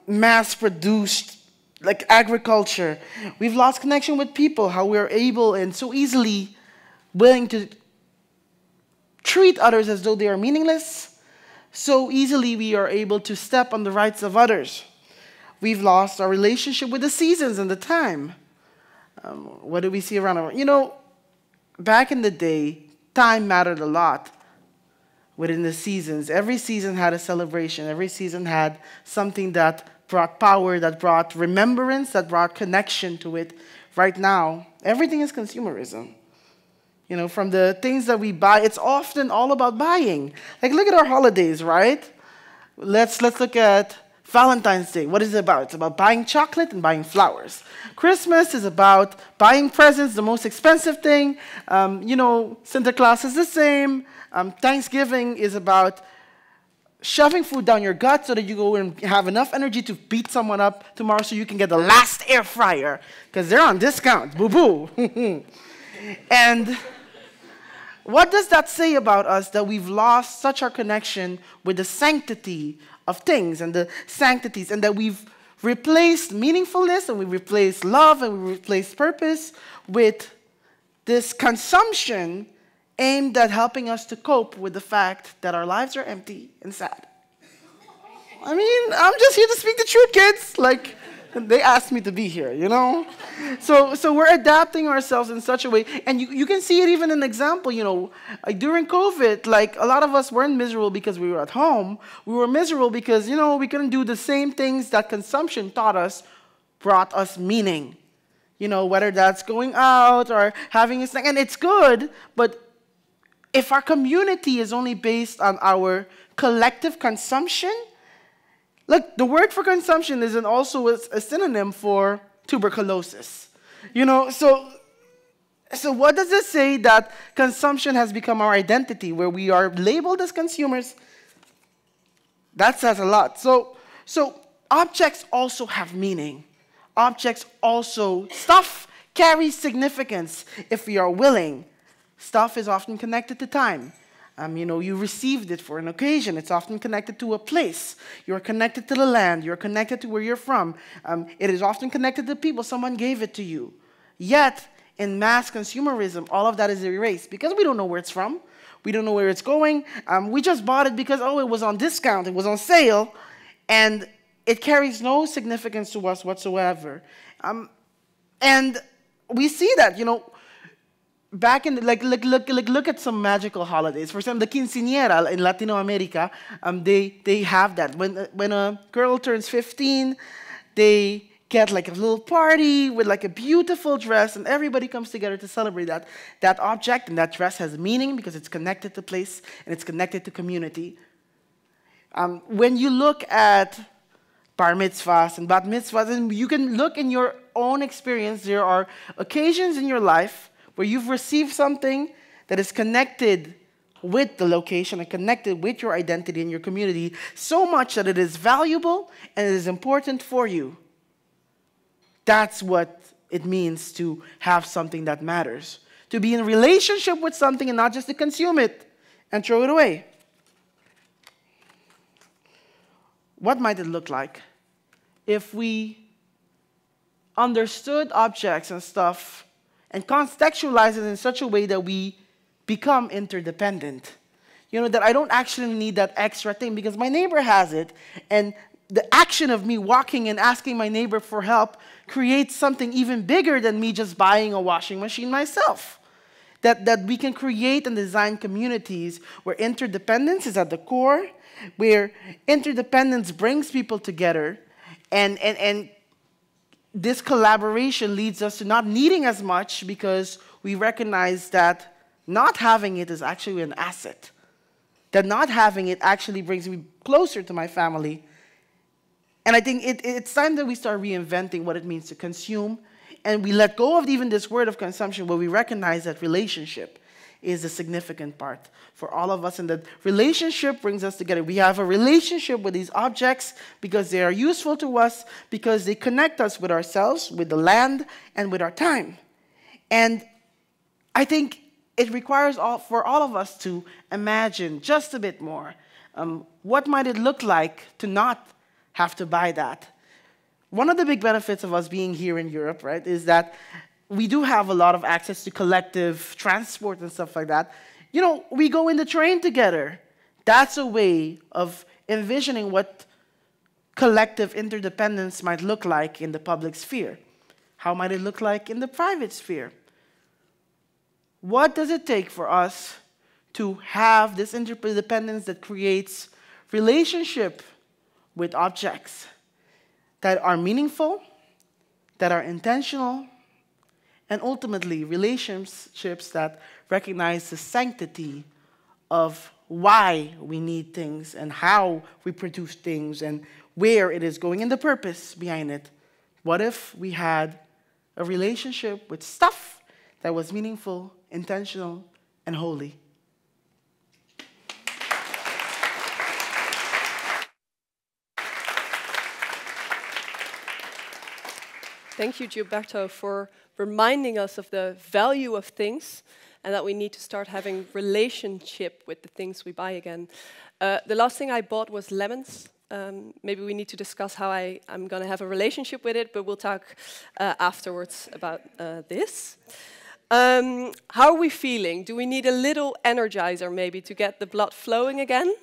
mass-produced like agriculture. We've lost connection with people, how we're able and so easily willing to treat others as though they are meaningless. So easily we are able to step on the rights of others. We've lost our relationship with the seasons and the time. What do we see around? Back in the day, time mattered a lot within the seasons. Every season had a celebration. Every season had something that brought power, that brought remembrance, that brought connection to it. Right now, everything is consumerism. From the things that we buy, it's often all about buying. Like, look at our holidays, right? Let's look at Valentine's Day. What is it about? It's about buying chocolate and buying flowers. Christmas is about buying presents, the most expensive thing. Santa Claus is the same. Thanksgiving is about shoving food down your gut so that you go and have enough energy to beat someone up tomorrow so you can get the last air fryer because they're on discount. Boo-boo. And What does that say about us, that we've lost such our connection with the sanctity of things and the sanctities, and that we've replaced meaningfulness, and we replaced love, and we replaced purpose with this consumption aimed at helping us to cope with the fact that our lives are empty and sad? I mean, I'm just here to speak the truth, kids. Like, they asked me to be here, you know? So we're adapting ourselves in such a way. And you can see it even in an example, you know. Like during COVID, like a lot of us weren't miserable because we were at home. We were miserable because, you know, we couldn't do the same things that consumption taught us brought us meaning. You know, whether that's going out or having a snack. And it's good, but if our community is only based on our collective consumption, look, the word for consumption isn't also a synonym for tuberculosis. You know, so what does it say that consumption has become our identity, where we are labeled as consumers? That says a lot. So objects also have meaning. Objects also, stuff carries significance if we are willing. Stuff is often connected to time. You know, you received it for an occasion. It's often connected to a place. You're connected to the land. You're connected to where you're from. It is often connected to people. Someone gave it to you. Yet, in mass consumerism, all of that is erased because we don't know where it's from. We don't know where it's going. We just bought it because, oh, it was on discount. It was on sale. And it carries no significance to us whatsoever. And we see that, you know, back in, look at some magical holidays. For example, the quinceañera in Latino America, they have that. When a girl turns 15, they get like a little party with like a beautiful dress, and everybody comes together to celebrate that. That object and that dress has meaning because it's connected to place and it's connected to community. When you look at bar mitzvahs and bat mitzvahs, and you can look in your own experience, there are occasions in your life where you've received something that is connected with the location and connected with your identity and your community so much that it is valuable and it is important for you. That's what it means to have something that matters. To be in relationship with something and not just to consume it and throw it away. What might it look like if we understood objects and stuff and contextualize it in such a way that we become interdependent? You know, that I don't actually need that extra thing because my neighbor has it, and the action of me walking and asking my neighbor for help creates something even bigger than me just buying a washing machine myself. That we can create and design communities where interdependence is at the core, where interdependence brings people together, and this collaboration leads us to not needing as much because we recognize that not having it is actually an asset. That not having it actually brings me closer to my family. And I think it's time that we start reinventing what it means to consume, and we let go of even this word of consumption, where we recognize that relationship is a significant part for all of us, and that relationship brings us together. We have a relationship with these objects because they are useful to us, because they connect us with ourselves, with the land, and with our time. And I think it requires for all of us to imagine just a bit more. What might it look like to not have to buy that? One of the big benefits of us being here in Europe, right, is that we do have a lot of access to collective transport and stuff like that. You know, we go in the train together. That's a way of envisioning what collective interdependence might look like in the public sphere. How might it look like in the private sphere? What does it take for us to have this interdependence that creates relationship with objects that are meaningful, that are intentional, and ultimately relationships that recognize the sanctity of why we need things and how we produce things and where it is going and the purpose behind it? What if we had a relationship with stuff that was meaningful, intentional, and holy? Thank you, Gilberto, for reminding us of the value of things and that we need to start having relationship with the things we buy again. The last thing I bought was lemons. Maybe we need to discuss how I'm going to have a relationship with it, but we'll talk afterwards about this. How are we feeling? Do we need a little energizer maybe to get the blood flowing again?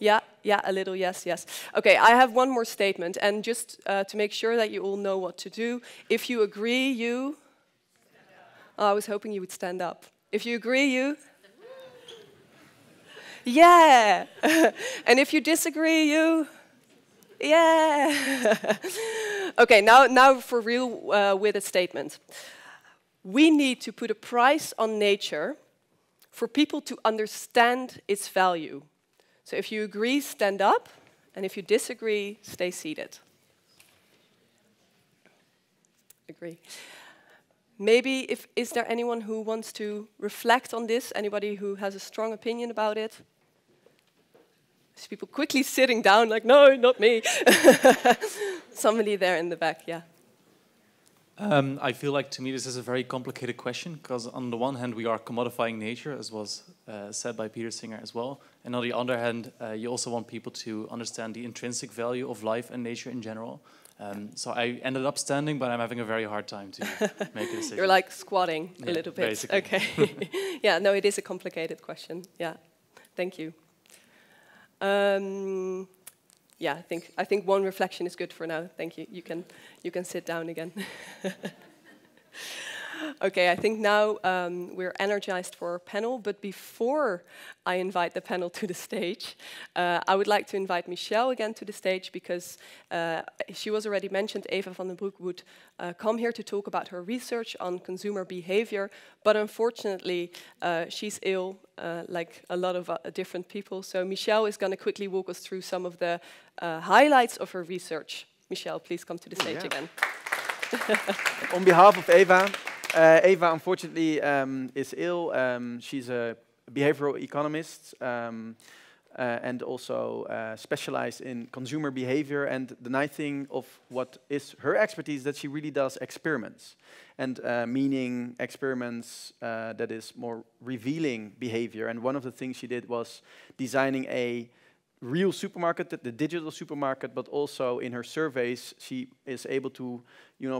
Yeah, a little, yes. Okay, I have one more statement, and just to make sure that you all know what to do. If you agree, you... Oh, I was hoping you would stand up. If you agree, you... Yeah! And if you disagree, you... Yeah! Okay, now for real with a statement. We need to put a price on nature for people to understand its value. So if you agree, stand up, and if you disagree, stay seated. Agree. Maybe is there anyone who wants to reflect on this? Anybody who has a strong opinion about it? There's people quickly sitting down like, no, not me. Somebody there in the back, yeah. I feel like, to me, this is a very complicated question, because on the one hand, we are commodifying nature, as was said by Peter Singer as well. And on the other hand, you also want people to understand the intrinsic value of life and nature in general. So I ended up standing, but I'm having a very hard time to make a decision. You're like squatting a little bit. Basically. Okay. Yeah, no, it is a complicated question. Yeah, thank you. Yeah, I think one reflection is good for now. Thank you. You can sit down again. Okay, I think now we're energized for our panel, but before I invite the panel to the stage, I would like to invite Michelle again to the stage, because she was already mentioned. Eva van den Broek would come here to talk about her research on consumer behavior, but unfortunately she's ill, like a lot of different people. So Michelle is going to quickly walk us through some of the highlights of her research. Michelle, please come to the stage again. On behalf of Eva, Eva unfortunately is ill. She's a behavioral economist and also specialized in consumer behavior. And the nice thing of what is her expertise is that she really does experiments. And meaning experiments that is more revealing behavior. And one of the things she did was designing a real supermarket, the digital supermarket, but also in her surveys, she is able to,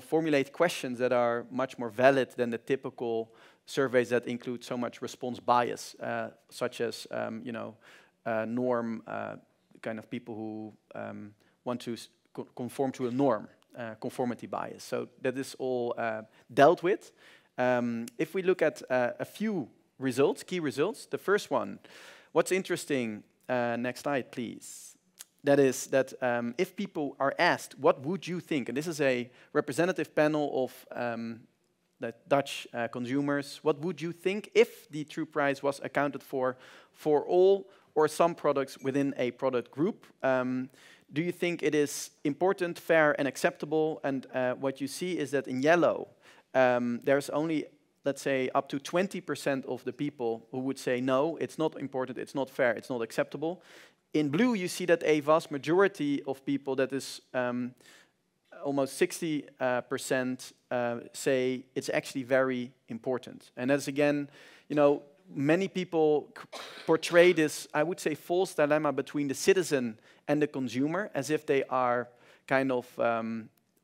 formulate questions that are much more valid than the typical surveys that include so much response bias, such as, norm, kind of people who want to conform to a norm, conformity bias. So that is all dealt with. If we look at a few results, key results, the first one, what's interesting. Next slide, please. That is that if people are asked, what would you think? And this is a representative panel of the Dutch consumers. What would you think if the true price was accounted for all or some products within a product group? Do you think it is important, fair, and acceptable? And what you see is that in yellow, there's only, let's say, up to 20% of the people who would say, no, it's not important, it's not fair, it's not acceptable. In blue, you see that a vast majority of people, that is almost 60%, say it's actually very important. And that's, again, many people portray this, I would say, false dilemma between the citizen and the consumer, as if they are kind of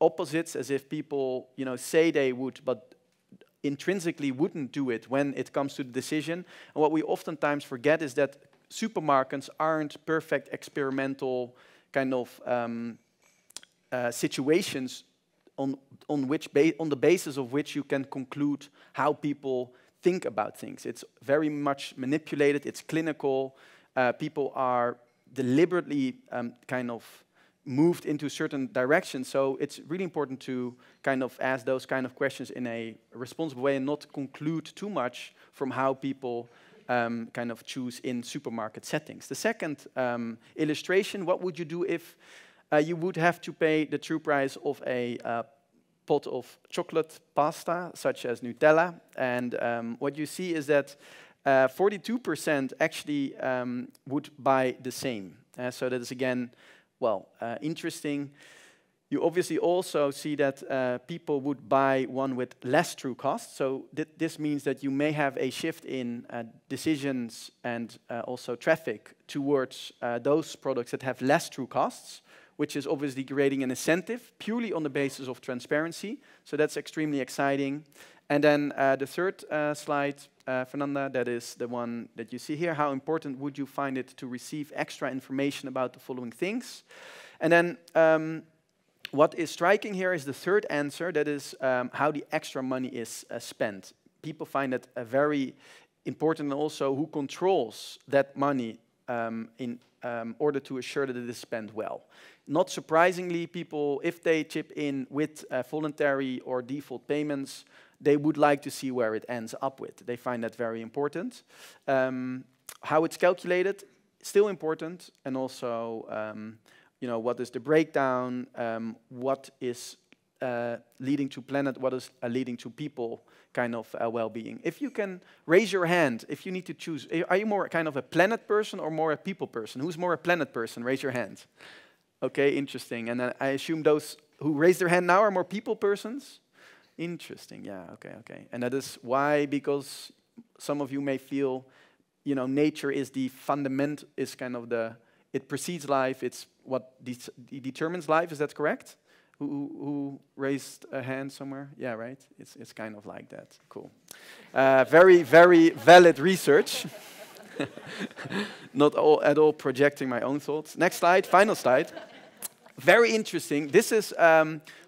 opposites, as if people, say they would, but intrinsically wouldn't do it when it comes to the decision. And what we oftentimes forget is that supermarkets aren't perfect experimental kind of situations on the basis of which you can conclude how people think about things. It's very much manipulated, it's clinical, people are deliberately kind of moved into certain directions. So it's really important to kind of ask those kind of questions in a responsible way and not conclude too much from how people kind of choose in supermarket settings. The second illustration, what would you do if you would have to pay the true price of a pot of chocolate pasta, such as Nutella? And what you see is that 42% actually would buy the same. So that is, again, well, interesting. You obviously also see that people would buy one with less true cost. So this means that you may have a shift in decisions and also traffic towards those products that have less true costs, which is obviously creating an incentive purely on the basis of transparency. So that's extremely exciting. And then the third slide, Fernanda, that is the one that you see here. How important would you find it to receive extra information about the following things? And then what is striking here is the third answer, that is how the extra money is spent. People find it very important, and also who controls that money in order to assure that it is spent well. Not surprisingly, people, if they chip in with voluntary or default payments, they would like to see where it ends up with. They find that very important. How it's calculated, still important, and also you know, what is the breakdown, what is leading to planet, what is leading to people kind of well-being. If you can raise your hand, if you need to choose, are you more kind of a planet person or more a people person? Who's more a planet person? Raise your hand. Okay, interesting. And I assume those who raise their hand now are more people persons? Interesting, yeah, okay. And that is why, because some of you may feel, you know, nature is the fundament, is kind of the, it precedes life, it's what determines life, is that correct? Who raised a hand somewhere? Yeah, right? It's kind of like that, cool. Very, very valid research. Not at all projecting my own thoughts. Next slide, final slide. Very interesting. This is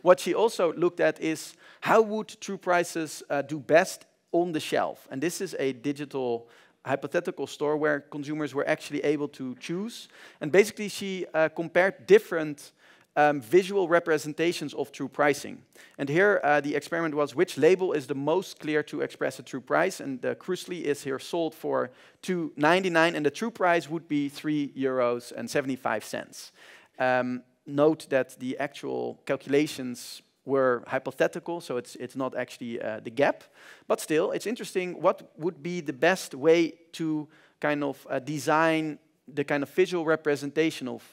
what she also looked at, is how would true prices do best on the shelf? And this is a digital hypothetical store where consumers were actually able to choose. And basically she compared different visual representations of true pricing. And here the experiment was which label is the most clear to express a true price, and the crucially is here sold for €2.99, and the true price would be €3.75. Note that the actual calculations were hypothetical, so it's not actually the gap. But still, it's interesting, what would be the best way to kind of design the kind of visual representation of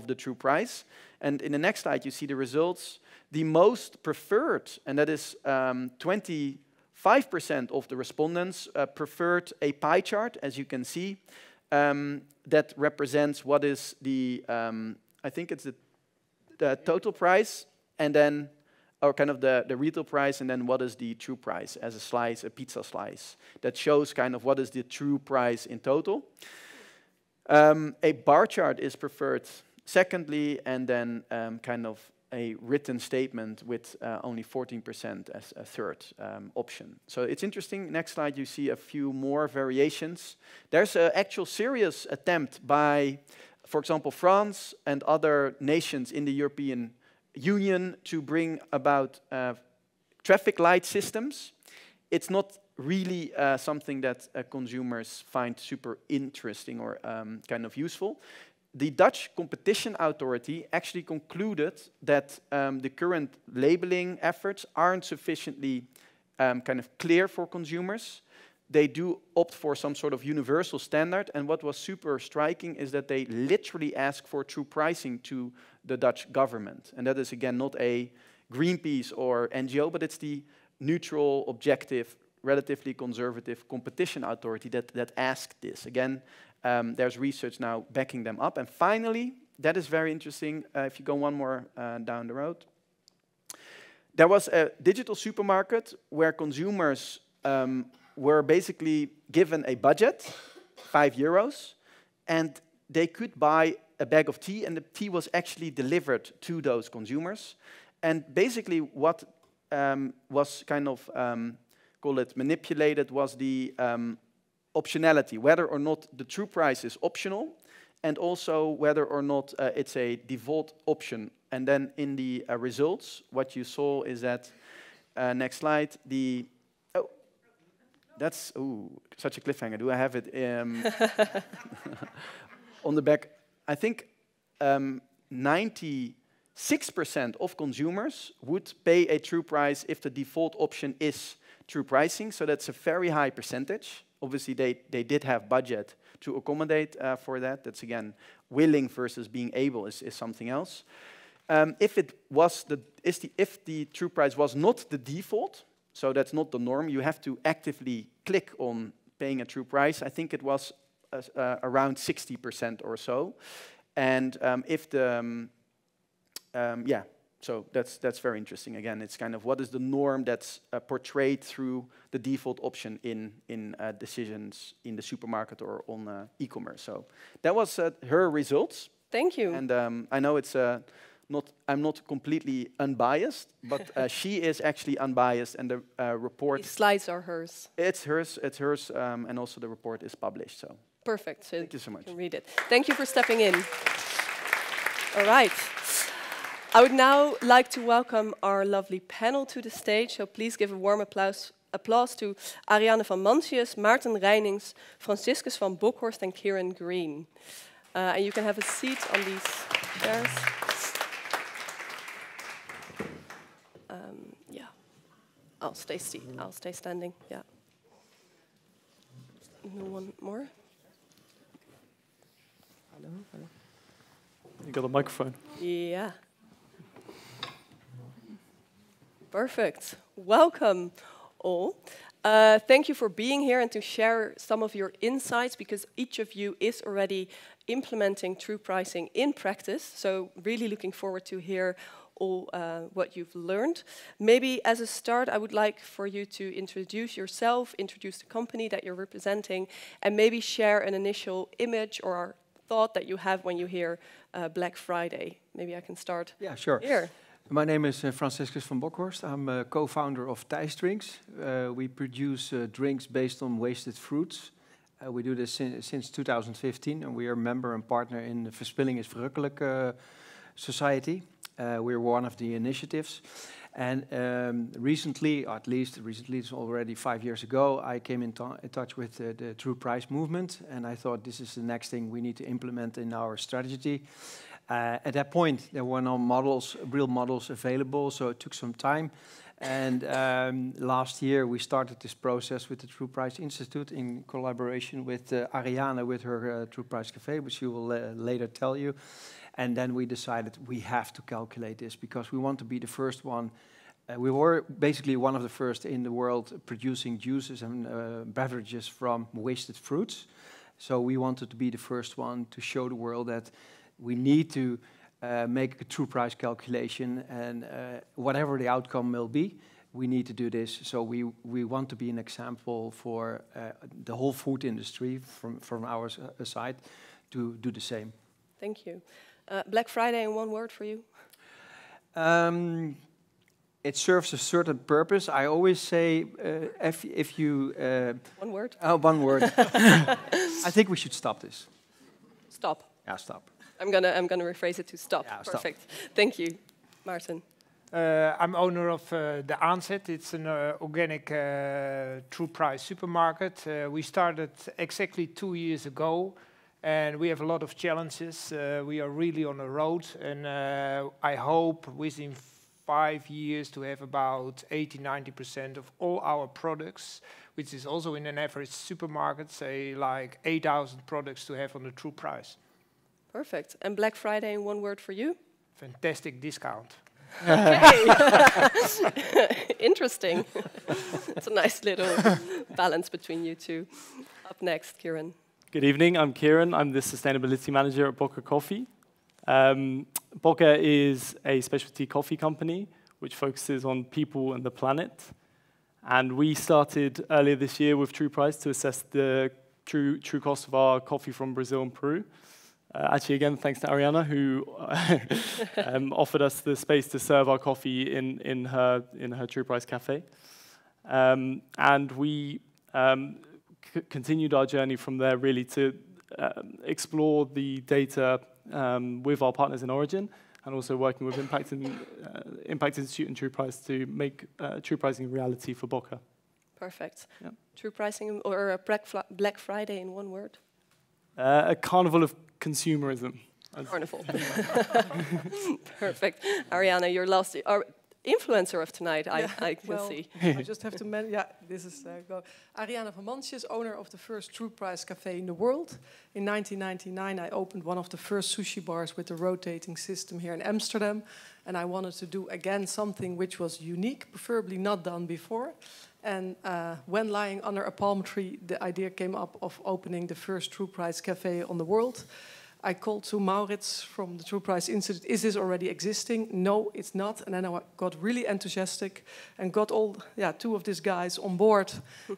the true price. And in the next slide, you see the results. The most preferred, and that is 25% of the respondents preferred a pie chart, as you can see, that represents what is the, I think it's the total price, and then, or kind of the retail price, and then what is the true price as a slice, a pizza slice. That shows kind of what is the true price in total. A bar chart is preferred secondly, and then kind of a written statement with only 14% as a third option. So it's interesting. Next slide, you see a few more variations. There's an actual serious attempt by, for example, France and other nations in the European Union to bring about traffic light systems. It's not really something that consumers find super interesting or kind of useful. The Dutch Competition Authority actually concluded that the current labeling efforts aren't sufficiently kind of clear for consumers. They do opt for some sort of universal standard, and what was super striking is that they literally ask for true pricing to the Dutch government. And that is, again, not a Greenpeace or NGO, but it's the neutral, objective, relatively conservative competition authority that asked this. Again, there's research now backing them up. And finally, that is very interesting, if you go one more down the road, there was a digital supermarket where consumers were basically given a budget, €5, and they could buy a bag of tea, and the tea was actually delivered to those consumers. And basically what was kind of, call it manipulated, was the optionality, whether or not the true price is optional, and also whether or not it's a default option. And then in the results, what you saw is that, next slide, the, oh, that's, ooh, such a cliffhanger. Do I have it on the back? I think 96% of consumers would pay a true price if the default option is true pricing, so that's a very high percentage. Obviously, they did have budget to accommodate for that. That's, again, willing versus being able is something else. if the true price was not the default, so that's not the norm, you have to actively click on paying a true price. I think it was around 60% or so. And if the, yeah, so that's very interesting. Again, it's kind of what is the norm that's portrayed through the default option in decisions in the supermarket or on e-commerce. So that was her results. Thank you. And I know it's I'm not completely unbiased, but she is actually unbiased, and the report. The slides are hers. It's hers, and also the report is published. So perfect. So thank you so much. You can read it. Thank you for stepping in. All right. I would now like to welcome our lovely panel to the stage. So please give a warm applause to Ariane van Mansius, Maarten Reinings, Franciscus van Bokhorst, and Kieran Green. And you can have a seat on these chairs. Yeah, I'll stay standing. Yeah. No one more. Hello. You got a microphone. Yeah. Perfect. Welcome, all. Thank you for being here and to share some of your insights, because each of you is already implementing true pricing in practice. So really looking forward to hear all what you've learned. Maybe as a start, I would like for you to introduce yourself, introduce the company that you're representing, and maybe share an initial image or thought that you have when you hear Black Friday. Maybe I can start here. My name is Franciscus van Bokhorst. I'm a co-founder of Thijs Drinks. We produce drinks based on wasted fruits. We do this since 2015, and we are a member and partner in the Verspilling is Verrukkelijk Society. We're one of the initiatives. And recently, it's already 5 years ago, I came in touch with the True Price movement, and I thought this is the next thing we need to implement in our strategy. At that point, there were no real models available, so it took some time. And last year, we started this process with the True Price Institute in collaboration with Ariane with her True Price Cafe, which she will later tell you. And then we decided we have to calculate this because we want to be the first one. We were basically one of the first in the world producing juices and beverages from wasted fruits. So we wanted to be the first one to show the world that we need to make a true price calculation, and whatever the outcome will be, we need to do this. So we want to be an example for the whole food industry from our side to do the same. Thank you. Black Friday in one word for you? It serves a certain purpose. I always say if you... one word? One word. I think we should stop this. Stop. Yeah, stop. I'm gonna rephrase it to stop. Yeah, perfect. Stop. Thank you, Maarten. I'm owner of the Aanzet. It's an organic true price supermarket. We started exactly 2 years ago, and we have a lot of challenges. We are really on the road, and I hope within 5 years to have about 80–90% of all our products, which is also in an average supermarket, say like 8,000 products to have on the true price. Perfect. And Black Friday in one word for you? Fantastic discount. Okay. Interesting. It's a nice little balance between you two. Up next, Kieran. Good evening, I'm Kieran. I'm the Sustainability Manager at Bokke Coffee. Bokke is a specialty coffee company which focuses on people and the planet. And we started earlier this year with True Price to assess the true cost of our coffee from Brazil and Peru. Actually, again, thanks to Ariana, who offered us the space to serve our coffee in her True Price cafe. And we continued our journey from there, really, to explore the data with our partners in Origin, and also working with Impact Institute and True Price to make true pricing a reality for Bokke. Perfect. Yeah. True pricing, or a Black Friday in one word? A carnival of consumerism. Carnival. Perfect. Ariana, your last. influencer of tonight, I can see. I just have to mention, this is Ariane van Mansjes, owner of the first True Price cafe in the world. In 1999, I opened one of the first sushi bars with a rotating system here in Amsterdam. And I wanted to do, again, something which was unique, preferably not done before. And when lying under a palm tree, the idea came up of opening the first True Price cafe on the world. I called to Maurits from the True Price Institute, is this already existing? No, it's not. And then I got really enthusiastic and got two of these guys on board.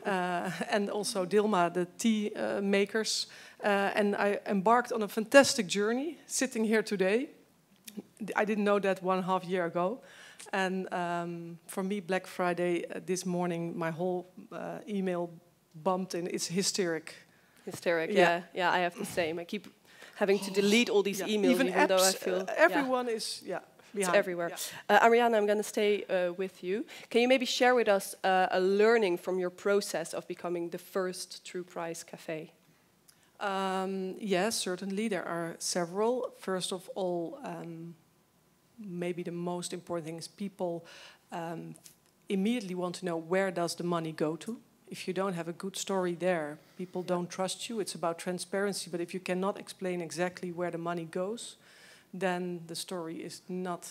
And also Dilma, the tea makers. And I embarked on a fantastic journey, sitting here today. I didn't know that 1.5 years ago. And for me, Black Friday, this morning, my whole email bumped in. It's hysteric. Hysteric, yeah. I have the same. I keep having to delete all these emails, even apps, though I feel... everyone is behind. It's everywhere. Ariane, I'm going to stay with you. Can you maybe share with us a learning from your process of becoming the first True Price cafe? Yes, certainly. There are several. First of all, maybe the most important thing is people immediately want to know, where does the money go to? If you don't have a good story there, people don't trust you. It's about transparency, but if you cannot explain exactly where the money goes, then the story is not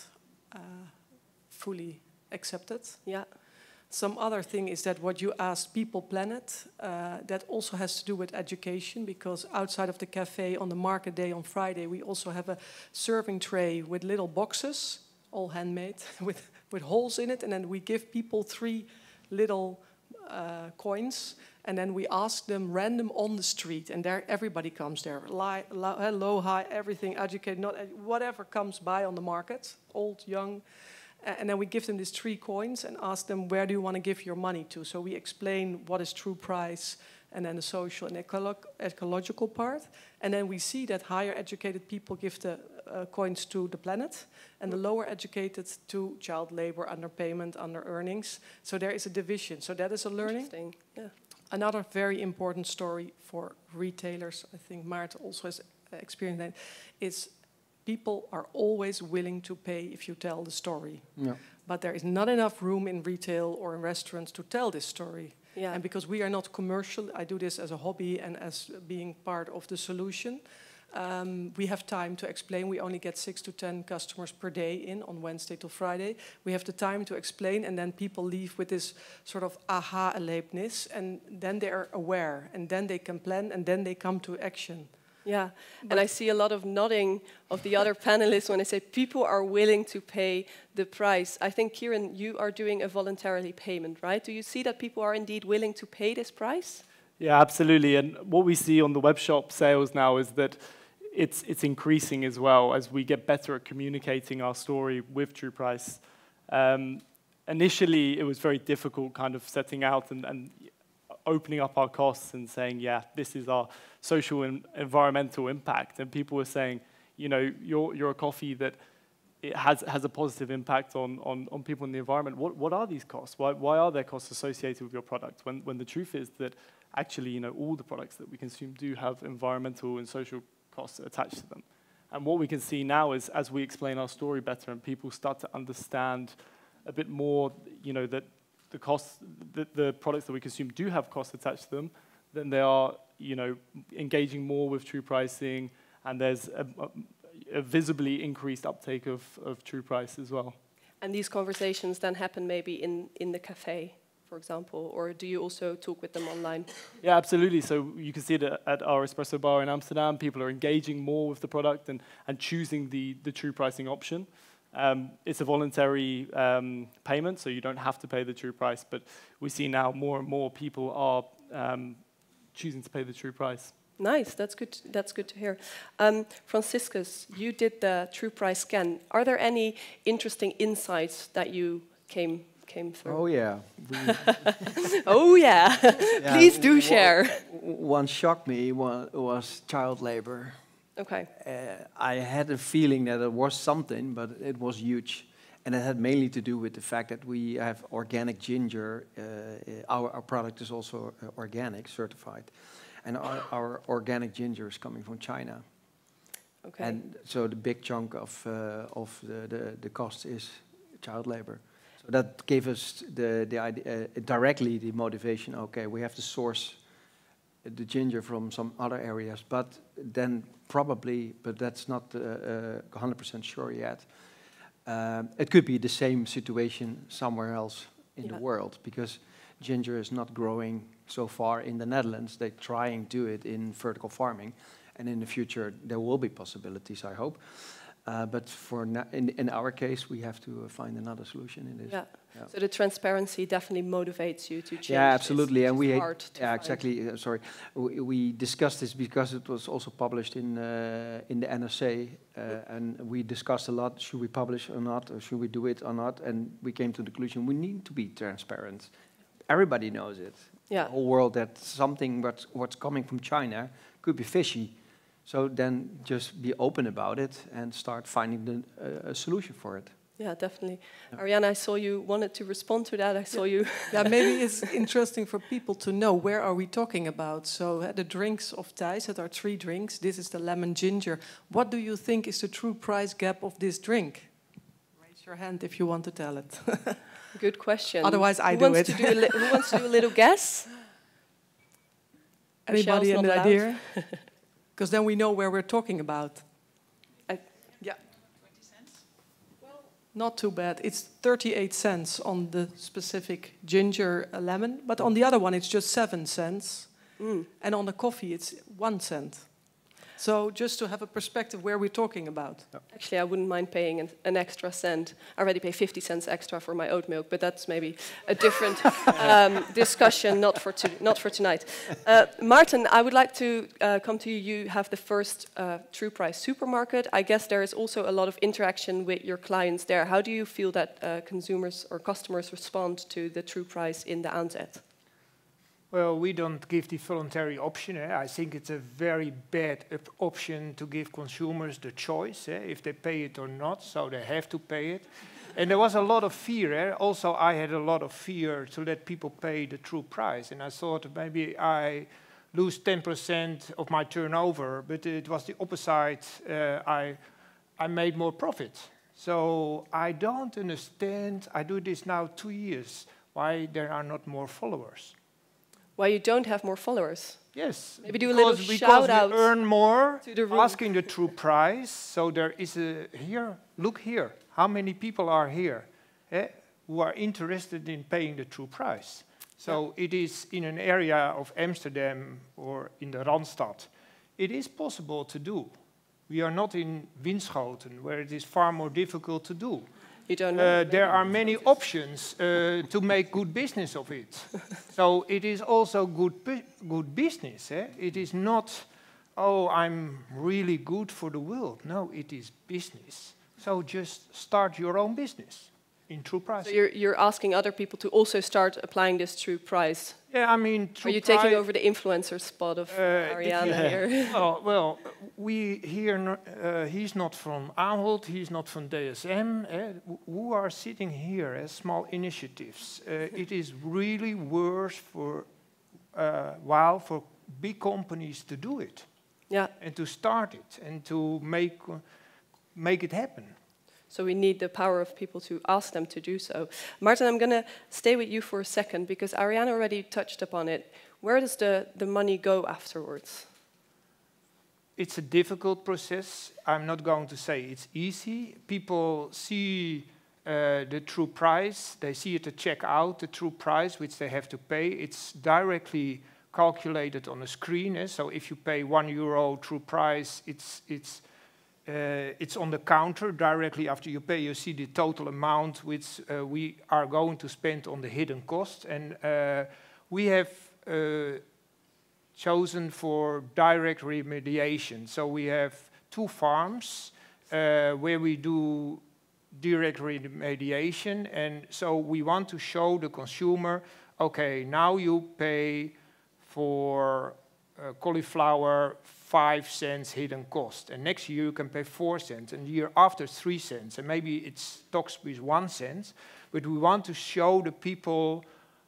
fully accepted. Yeah. Some other thing is that what you asked, People Planet, that also has to do with education, because outside of the cafe on the market day on Friday, we also have a serving tray with little boxes, all handmade, with holes in it, and then we give people 3 little coins, and then we ask them random on the street, and there everybody comes there, low, high, everything, educated, not whatever comes by on the market, old, young. And then we give them these 3 coins and ask them, where do you want to give your money to? So we explain what is True Price, and then the social and ecological part. And then we see that higher educated people give the coins to the planet, and the lower educated to child labor, underpayment, under earnings. So there is a division. So that is a learning. Interesting. Yeah. Another very important story for retailers, I think Maarten also has experienced that, is people are always willing to pay if you tell the story. Yeah. But there is not enough room in retail or in restaurants to tell this story. Yeah. And because we are not commercial, I do this as a hobby and as being part of the solution. We have time to explain. We only get 6 to 10 customers per day in on Wednesday to Friday. We have the time to explain, and then people leave with this sort of aha-erlebnis, and then they are aware, and then they can plan, and then they come to action. Yeah, and I see a lot of nodding of the other panelists when I say people are willing to pay the price. I think, Kieran, you are doing a voluntarily payment, right? Do you see that people are indeed willing to pay this price? Yeah, absolutely. And what we see on the web shop sales now is that it's increasing as well as we get better at communicating our story with True Price. Initially, it was very difficult kind of setting out and opening up our costs and saying, yeah, this is our social and environmental impact. And people were saying, you know, you're a coffee that it has a positive impact on people in the environment. What are these costs? Why are there costs associated with your product? When the truth is that actually, you know, all the products that we consume do have environmental and social costs attached to them. And what we can see now is, as we explain our story better and people start to understand a bit more, you know, that the costs, the products that we consume do have costs attached to them, then they are, you know, engaging more with True Pricing, and there's a visibly increased uptake of True Price as well. And these conversations then happen maybe in the cafe, for example, or do you also talk with them online? Yeah, absolutely. So you can see it at our espresso bar in Amsterdam. People are engaging more with the product and choosing the True Pricing option. It's a voluntary payment, so you don't have to pay the True Price, but we see now more and more people are choosing to pay the True Price. Nice, that's good. That's good to hear. Franciscus, you did the True Price scan. Are there any interesting insights that you came through? Oh yeah. Oh yeah. Please do share. One shocked me was child labor. Okay. I had a feeling that it was something, but it was huge. And it had mainly to do with the fact that we have organic ginger. Our product is also organic, certified. And our organic ginger is coming from China. Okay. And so the big chunk of the cost is child labor. So that gave us the idea, directly the motivation, okay, we have to source the ginger from some other areas, but then probably, but that's not 100% sure yet, it could be the same situation somewhere else in the world, because ginger is not growing so far in the Netherlands. They're trying to do it in vertical farming, and in the future there will be possibilities, I hope. But for in our case, we have to find another solution in this. Yeah. So the transparency definitely motivates you to change. Yeah, absolutely. This, and we find. exactly. Sorry, we discussed this because it was also published in the NRC, and we discussed a lot. Should we publish or not? Or should we do it or not? And we came to the conclusion we need to be transparent. Everybody knows it. Yeah. The whole world that something what's coming from China could be fishy. So then just be open about it and start finding a solution for it. Yeah, definitely. Yeah. Ariana, I saw you wanted to respond to that. I saw you. Yeah, maybe it's interesting for people to know where are we talking about. So the drinks of Thijs, that are 3 drinks. This is the lemon ginger. What do you think is the true price gap of this drink? Raise your hand if you want to tell it. Good question. Otherwise, I do it. Who wants to do a little guess? Anybody have an idea? Because then we know where we're talking about. Yeah. 20 cents? Well, not too bad. It's 38 cents on the specific ginger lemon, but on the other one it's just 7 cents. And on the coffee it's 1 cent. So just to have a perspective where we're talking about. Actually, I wouldn't mind paying an extra cent. I already pay 50 cents extra for my oat milk, but that's maybe a different discussion, not for tonight. Martin, I would like to come to you. You have the first True Price supermarket. I guess there is also a lot of interaction with your clients there. How do you feel that consumers or customers respond to the True Price in the aanzet? Well, we don't give the voluntary option. I think it's a very bad option to give consumers the choice if they pay it or not, so they have to pay it. And there was a lot of fear. Also, I had a lot of fear to let people pay the true price. And I thought maybe I lose 10% of my turnover, but it was the opposite. I made more profit. So I don't understand, I do this now 2 years, why there are not more followers. Why you don't have more followers? Yes. Maybe do a little shout out. Because we earn more to the room. Asking the true price. So there is here, look here, how many people are here who are interested in paying the true price. So it is in an area of Amsterdam or in the Randstad. It is possible to do. We are not in Winschoten, where it is far more difficult to do. You don't know. There are many options to make good business of it. So it is also good business. It is not, oh, I'm really good for the world. No, it is business. So just start your own business in true price. So you're asking other people to also start applying this true price. Yeah, I mean, are you taking over the influencer spot of Ariana here? Oh, well, we here, he's not from Ahold, he's not from DSM, who are sitting here as small initiatives. It is really worse for while for big companies to do it. Yeah. And to start it and to make it happen. So we need the power of people to ask them to do so. Martin, I'm going to stay with you for a second because Ariana already touched upon it. Where does the money go afterwards? It's a difficult process. I'm not going to say it's easy. People see the true price. They see it at checkout, the true price, which they have to pay. It's directly calculated on a screen. So if you pay €1 true price, it's on the counter directly after you pay. You see the total amount which we are going to spend on the hidden cost. And we have chosen for direct remediation. So we have 2 farms where we do direct remediation. And so we want to show the consumer, okay, now you pay for cauliflower 5 cents hidden cost, and next year you can pay 4 cents, and the year after 3 cents, and maybe it stocks with 1 cent, but we want to show the people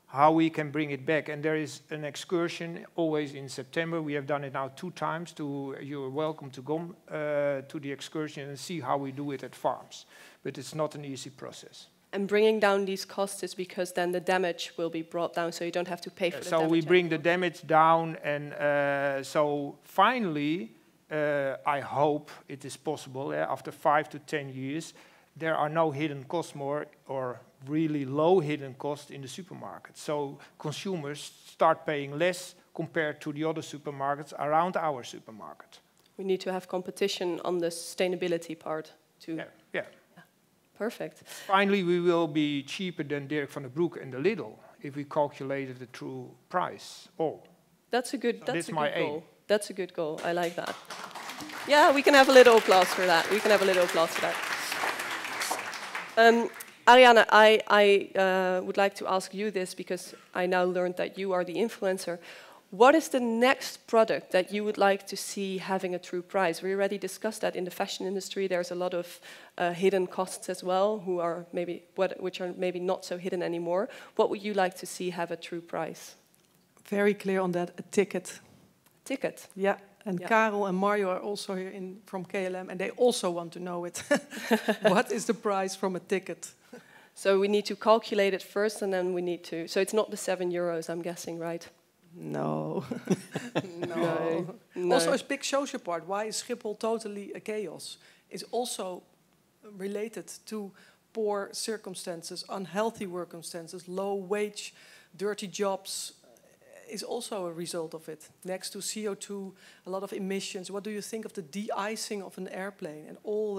how we can bring it back. And there is an excursion always in September. We have done it now 2 times. You're welcome to come to the excursion and see how we do it at farms. But it's not an easy process. And bringing down these costs is because then the damage will be brought down, so you don't have to pay for the damage. So we bring the damage down, and so finally, I hope it is possible, after 5 to 10 years, there are no hidden costs more, or really low hidden costs in the supermarket. So consumers start paying less compared to the other supermarkets around our supermarket. We need to have competition on the sustainability part too. Yeah. Perfect. Finally, we will be cheaper than Dirk van den Broek and the Lidl if we calculated the true price. That's a good. So that's a my good aim. goal. That's a good goal. I like that. Yeah, we can have a little applause for that. We can have a little applause for that. Ariane, I would like to ask you this because I now learned that you are the influencer. What is the next product that you would like to see having a true price? We already discussed that in the fashion industry. There's a lot of hidden costs as well, which are maybe not so hidden anymore. What would you like to see have a true price? Very clear on that, a ticket. Ticket? Yeah, and Karel and Mario are also here from KLM, and they also want to know it. What is the price from a ticket? So we need to calculate it first, and then we need to... So it's not the €7, I'm guessing, right? No. No. Also, a big social part. Why is Schiphol totally a chaos? Is also related to poor circumstances, unhealthy work circumstances, low wage, dirty jobs. Is also a result of it. Next to CO2, a lot of emissions. What do you think of the de-icing of an airplane and all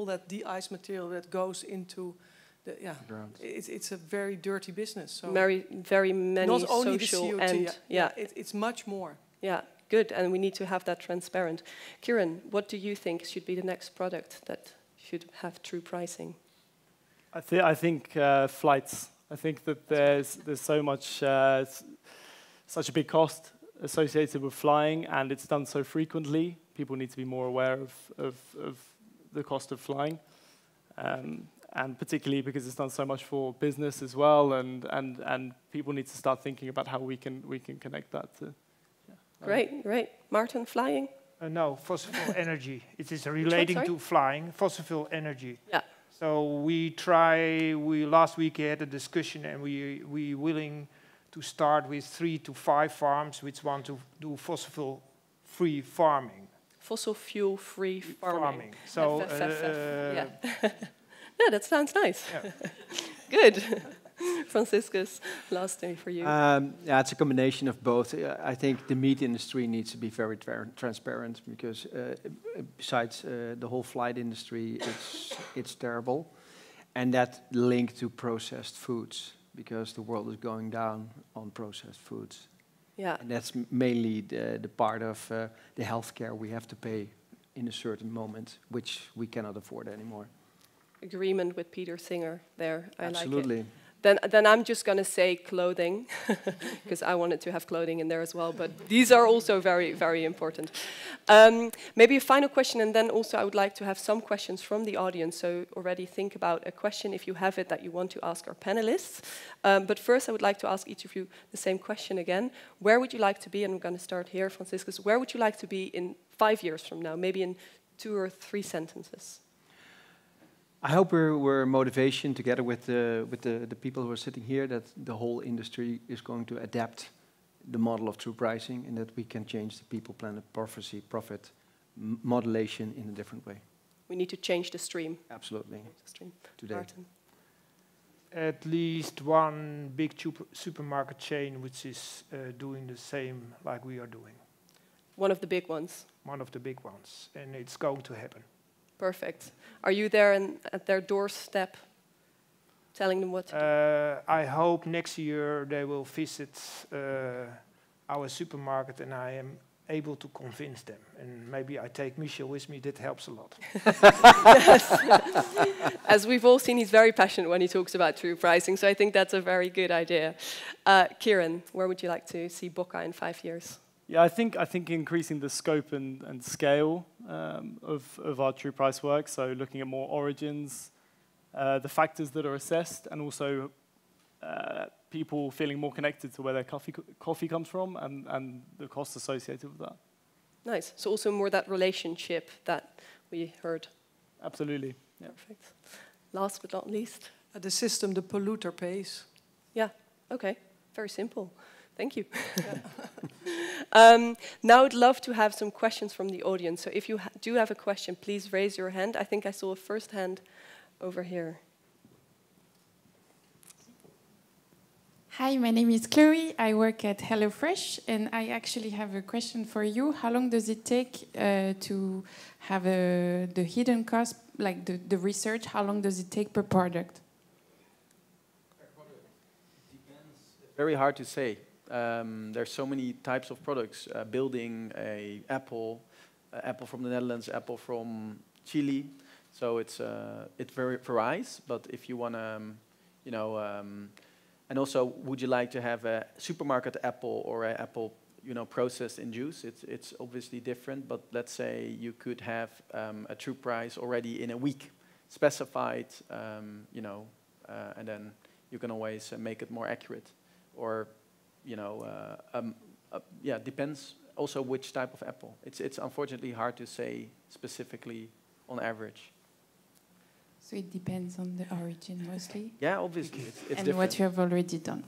that de-ice material that goes into it's a very dirty business. So very many not only social the CO2, and it's much more. Yeah, good, and we need to have that transparent. Kieran, what do you think should be the next product that should have true pricing? I think flights. I think that there's so much such a big cost associated with flying, and it's done so frequently. People need to be more aware of the cost of flying. And particularly because it's done so much for business as well, and people need to start thinking about how we can connect that to. Great. Martin, flying? No, fossil fuel energy. It is relating to flying, fossil fuel energy. Yeah. So last week had a discussion, and we willing to start with 3 to 5 farms which want to do fossil fuel free farming. Fossil fuel free farming. So yeah, that sounds nice. Yeah. Good. Franciscus, last thing for you. It's a combination of both. I think the meat industry needs to be very transparent because besides the whole flight industry, it's terrible. And that linked to processed foods because the world is going down on processed foods. Yeah. And that's mainly the part of the healthcare we have to pay in a certain moment, which we cannot afford anymore. Agreement with Peter Singer there. Absolutely. Like it. Then I'm just going to say clothing, because I wanted to have clothing in there as well, but these are also very, very important. Maybe a final question, and then also I would like to have some questions from the audience, so already think about a question, if you have it, that you want to ask our panelists. But first I would like to ask each of you the same question again. Where would you like to be, and I'm going to start here, Franciscus, where would you like to be in 5 years from now, maybe in 2 or 3 sentences? I hope we're motivation together with the people who are sitting here that the whole industry is going to adapt the model of true pricing and that we can change the people, planet, profit modulation in a different way. We need to change the stream. Absolutely. The stream. Today. Martin. At least one big supermarket chain which is doing the same like we are doing. One of the big ones. One of the big ones, and it's going to happen. Perfect. Are you there at their doorstep, telling them what to do? I hope next year they will visit our supermarket, and I am able to convince them. And maybe I take Michel with me. That helps a lot. Yes. As we've all seen, he's very passionate when he talks about true pricing. So I think that's a very good idea. Kieran, where would you like to see Bocca in 5 years? Yeah, I think increasing the scope and scale of our true price work, so looking at more origins, the factors that are assessed, and also people feeling more connected to where their coffee comes from and the costs associated with that. Nice. So also more that relationship that we heard. Absolutely. Yeah. Perfect. Last but not least. the system, the polluter pays. Yeah, okay, very simple. Thank you. Now I'd love to have some questions from the audience. So if you do have a question, please raise your hand. I think I saw a first hand over here. Hi, my name is Chloe. I work at HelloFresh, and I actually have a question for you. How long does it take to have the hidden cost, like the research? How long does it take per product? Very hard to say. There's so many types of products. Building a apple from the Netherlands, apple from Chile. So it varies. But if you want to, you know, and also, would you like to have a supermarket apple or an apple, you know, processed in juice? It's obviously different. But let's say you could have a true price already in a week, specified, you know, and then you can always make it more accurate. Or, you know, yeah, depends also which type of apple. It's unfortunately hard to say specifically on average. So it depends on the origin mostly? Yeah, obviously. It's and different. what you have already done.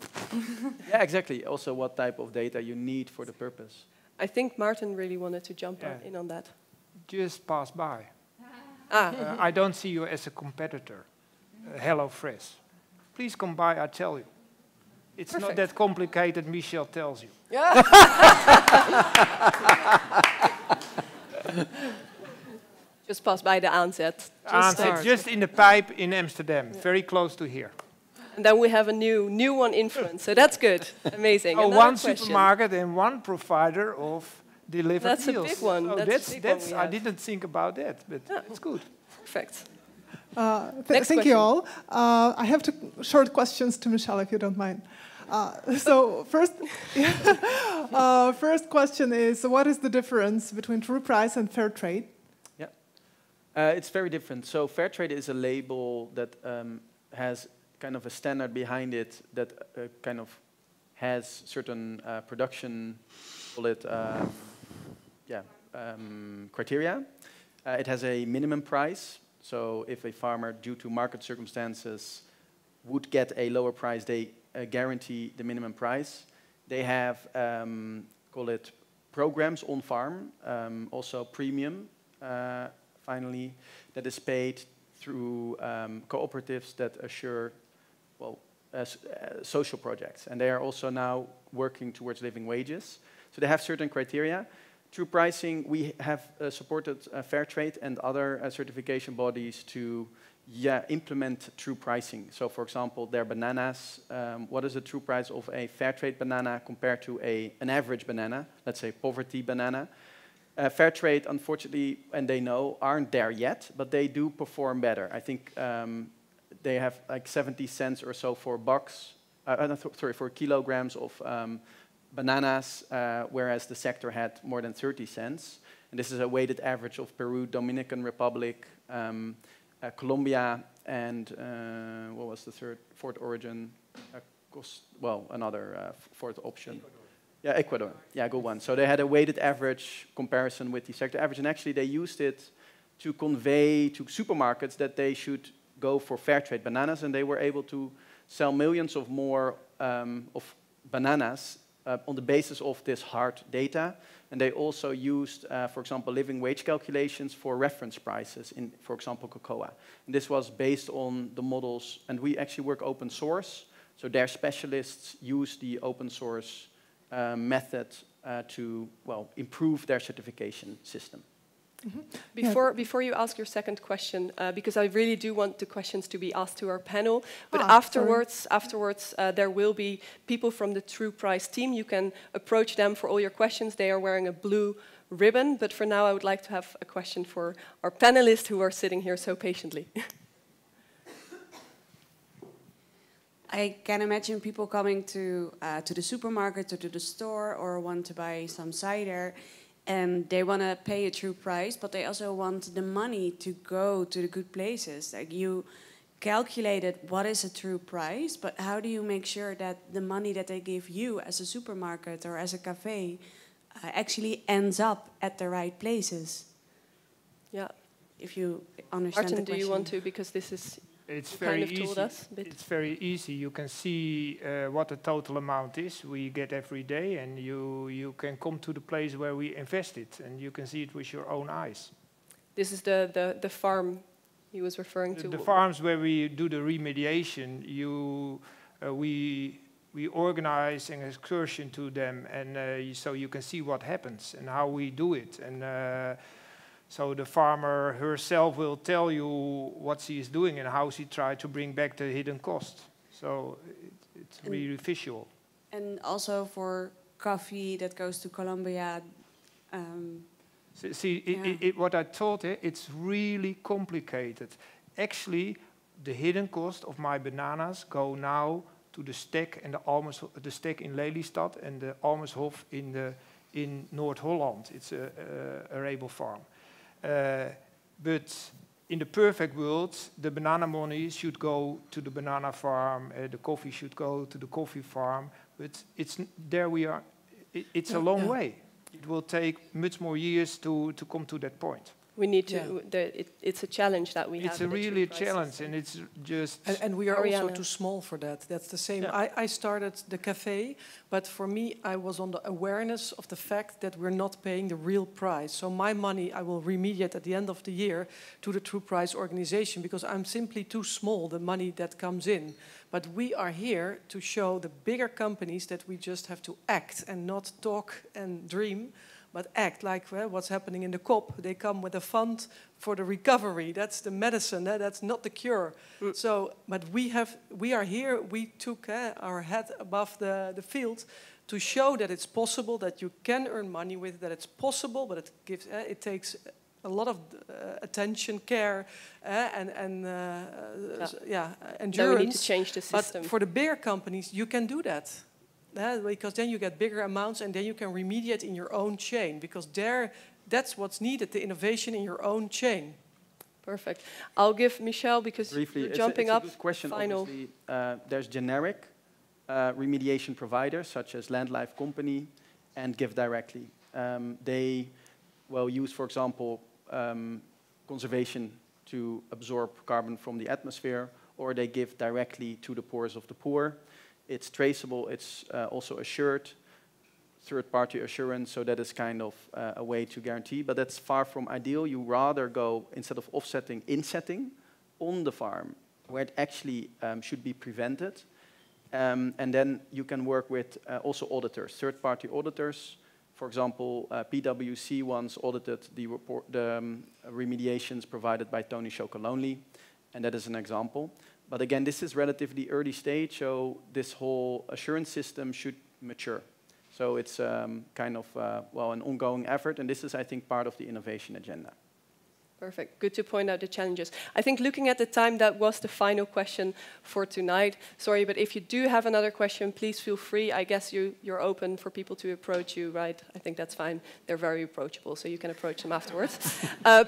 Yeah, exactly. Also what type of data you need for the purpose. I think Martin really wanted to jump in on that. Just pass by. Ah. I don't see you as a competitor. HelloFresh. Please come by, I tell you. It's Perfect. not that complicated, Michel tells you. Yeah. Just pass by the Aanzet. Just in the pipe in Amsterdam, very close to here. And then we have a new one in front, so that's good. Amazing. Oh, Another one question. supermarket and one provider of delivered That's meals. a big one. Oh, That's a big one we I have. didn't think about that, but it's good. Perfect. Thank you all. I have two short questions to Michelle, if you don't mind. So first, first question is, what is the difference between true price and fair trade? Yeah, it's very different. So fair trade is a label that has kind of a standard behind it that kind of has certain production, call it, criteria. It has a minimum price. So if a farmer, due to market circumstances, would get a lower price, they guarantee the minimum price. They have, call it, programs on farm, also premium, finally, that is paid through cooperatives that assure, well, social projects. And they are also now working towards living wages. So they have certain criteria. Through pricing, we have supported fair trade and other certification bodies to implement true pricing. So for example, their bananas, what is the true price of a fair trade banana compared to an average banana, let's say poverty banana? Fair trade, unfortunately, and they know, aren't there yet, but they do perform better. I think they have like 70 cents or so for for kilograms of bananas, whereas the sector had more than 30 cents. And this is a weighted average of Peru, Dominican Republic, Colombia, and what was the fourth origin? Another fourth option. Ecuador. Yeah, Ecuador. Yeah, good one. So they had a weighted average comparison with the sector average, and actually they used it to convey to supermarkets that they should go for fair trade bananas, and they were able to sell millions of more of bananas on the basis of this hard data. And they also used, for example, living wage calculations for reference prices in, for example, cocoa. And this was based on the models, and we actually work open source, so their specialists use the open source method to, well, improve their certification system. Mm-hmm. Before you ask your second question, because I really do want the questions to be asked to our panel, but afterwards there will be people from the True Price team. You can approach them for all your questions. They are wearing a blue ribbon, but for now I would like to have a question for our panelists who are sitting here so patiently. I can imagine people coming to the supermarket or to the store or want to buy some cider, and they want to pay a true price, but they also want the money to go to the good places. Like, you calculated what is a true price, but how do you make sure that the money that they give you as a supermarket or as a cafe actually ends up at the right places? Yeah. If you understand Martin, the question. do you want to, because this is It's You very kind of told easy. us a bit. It's very easy. You can see what the total amount is we get every day, and you can come to the place where we invest it, and you can see it with your own eyes. This is the farm he was referring to. The farms where we do the remediation, we organize an excursion to them, and so you can see what happens and how we do it. And so the farmer herself will tell you what she is doing and how she tried to bring back the hidden cost. So it's really visual. And also for coffee that goes to Colombia. What I told you, it's really complicated. Actually, the hidden cost of my bananas go now to the Stek and the Stek in Lelystad and the Almershof in North Holland. It's a arable farm. But in the perfect world, the banana money should go to the banana farm. The coffee should go to the coffee farm. But we are. It's a long way. It will take much more years to come to that point. We need to. It's a challenge that we have. It's a really challenge, and it's just. And we are also too small for that. That's the same. Yeah. I started the cafe, but for me, I was on the awareness of the fact that we're not paying the real price. So my money, I will remediate at the end of the year to the True Price organization because I'm simply too small. The money that comes in. But we are here to show the bigger companies that we just have to act and not talk and dream, but act like what's happening in the COP. They come with a fund for the recovery. That's the medicine. That's not the cure. So, but we are here. We took our head above the field to show that it's possible, that you can earn money with it, that it's possible, but it takes a lot of attention, care, endurance. Then we need to change the system. But for the bigger companies, you can do that. Because then you get bigger amounts and then you can remediate in your own chain because that's what's needed, the innovation in your own chain. Perfect. I'll give Michel, because briefly, you're jumping it's up. a good question. Final. Obviously, there's generic remediation providers such as Land Life Company and Give Directly. They use, for example, conservation to absorb carbon from the atmosphere, or they give directly to the pores of the poor. It's traceable, it's also assured, third-party assurance, so that is kind of a way to guarantee, but that's far from ideal. You rather go, instead of offsetting, insetting on the farm, where it actually should be prevented. And then you can work with also auditors, third-party auditors. For example, PwC once audited the remediations provided by Tony Chocolonely, and that is an example. But again, this is relatively early stage, so this whole assurance system should mature. So it's kind of, an ongoing effort, and this is, I think, part of the innovation agenda. Perfect. Good to point out the challenges. I think looking at the time, that was the final question for tonight. Sorry, but if you do have another question, please feel free. I guess you're open for people to approach you, right? I think that's fine. They're very approachable, so you can approach them afterwards.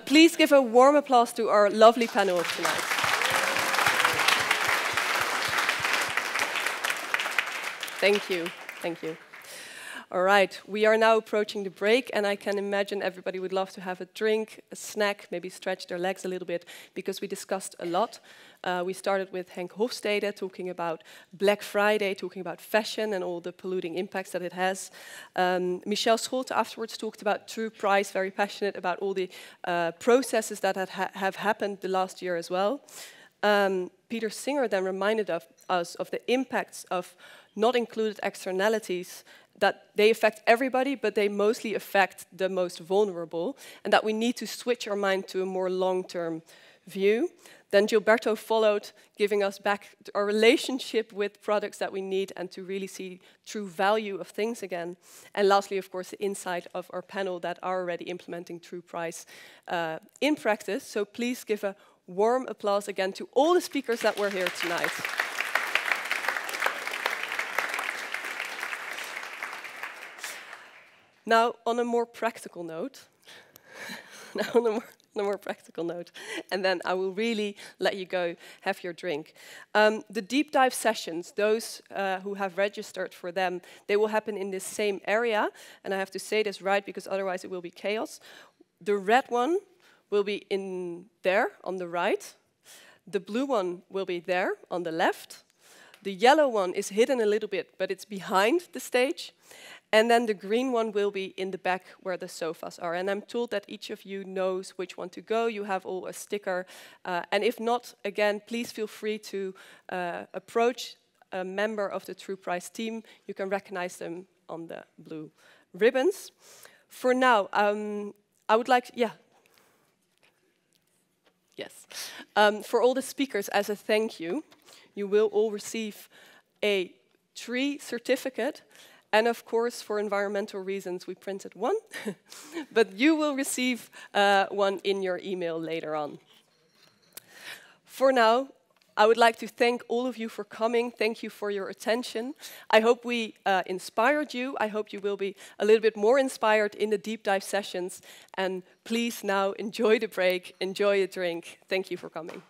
Please give a warm applause to our lovely panel of tonight. Thank you. Thank you. All right, we are now approaching the break, and I can imagine everybody would love to have a drink, a snack, maybe stretch their legs a little bit, because we discussed a lot. We started with Henk Hofstede talking about Black Friday, talking about fashion and all the polluting impacts that it has. Michel Scholte afterwards talked about True Price, very passionate about all the processes that have happened the last year as well. Peter Singer then reminded us of the impacts of not included externalities, that they affect everybody, but they mostly affect the most vulnerable, and that we need to switch our mind to a more long-term view. Then Gilberto followed, giving us back our relationship with products that we need and to really see true value of things again. And lastly, of course, the insight of our panel that are already implementing True Price in practice. So please give a warm applause again to all the speakers that were here tonight. Now, on a more practical note, and then I will really let you go have your drink. The deep dive sessions, those who have registered for them, they will happen in this same area, and I have to say this right because otherwise it will be chaos. The red one will be in there on the right. The blue one will be there on the left. The yellow one is hidden a little bit, but it's behind the stage. And then the green one will be in the back where the sofas are. And I'm told that each of you knows which one to go. You have all a sticker. And if not, again, please feel free to approach a member of the True Price team. You can recognize them on the blue ribbons. For now, I would like, yes. For all the speakers, as a thank you, you will all receive a tree certificate. And of course, for environmental reasons, we printed one. But you will receive one in your email later on. For now, I would like to thank all of you for coming. Thank you for your attention. I hope we inspired you. I hope you will be a little bit more inspired in the deep dive sessions. And please now enjoy the break, enjoy a drink. Thank you for coming.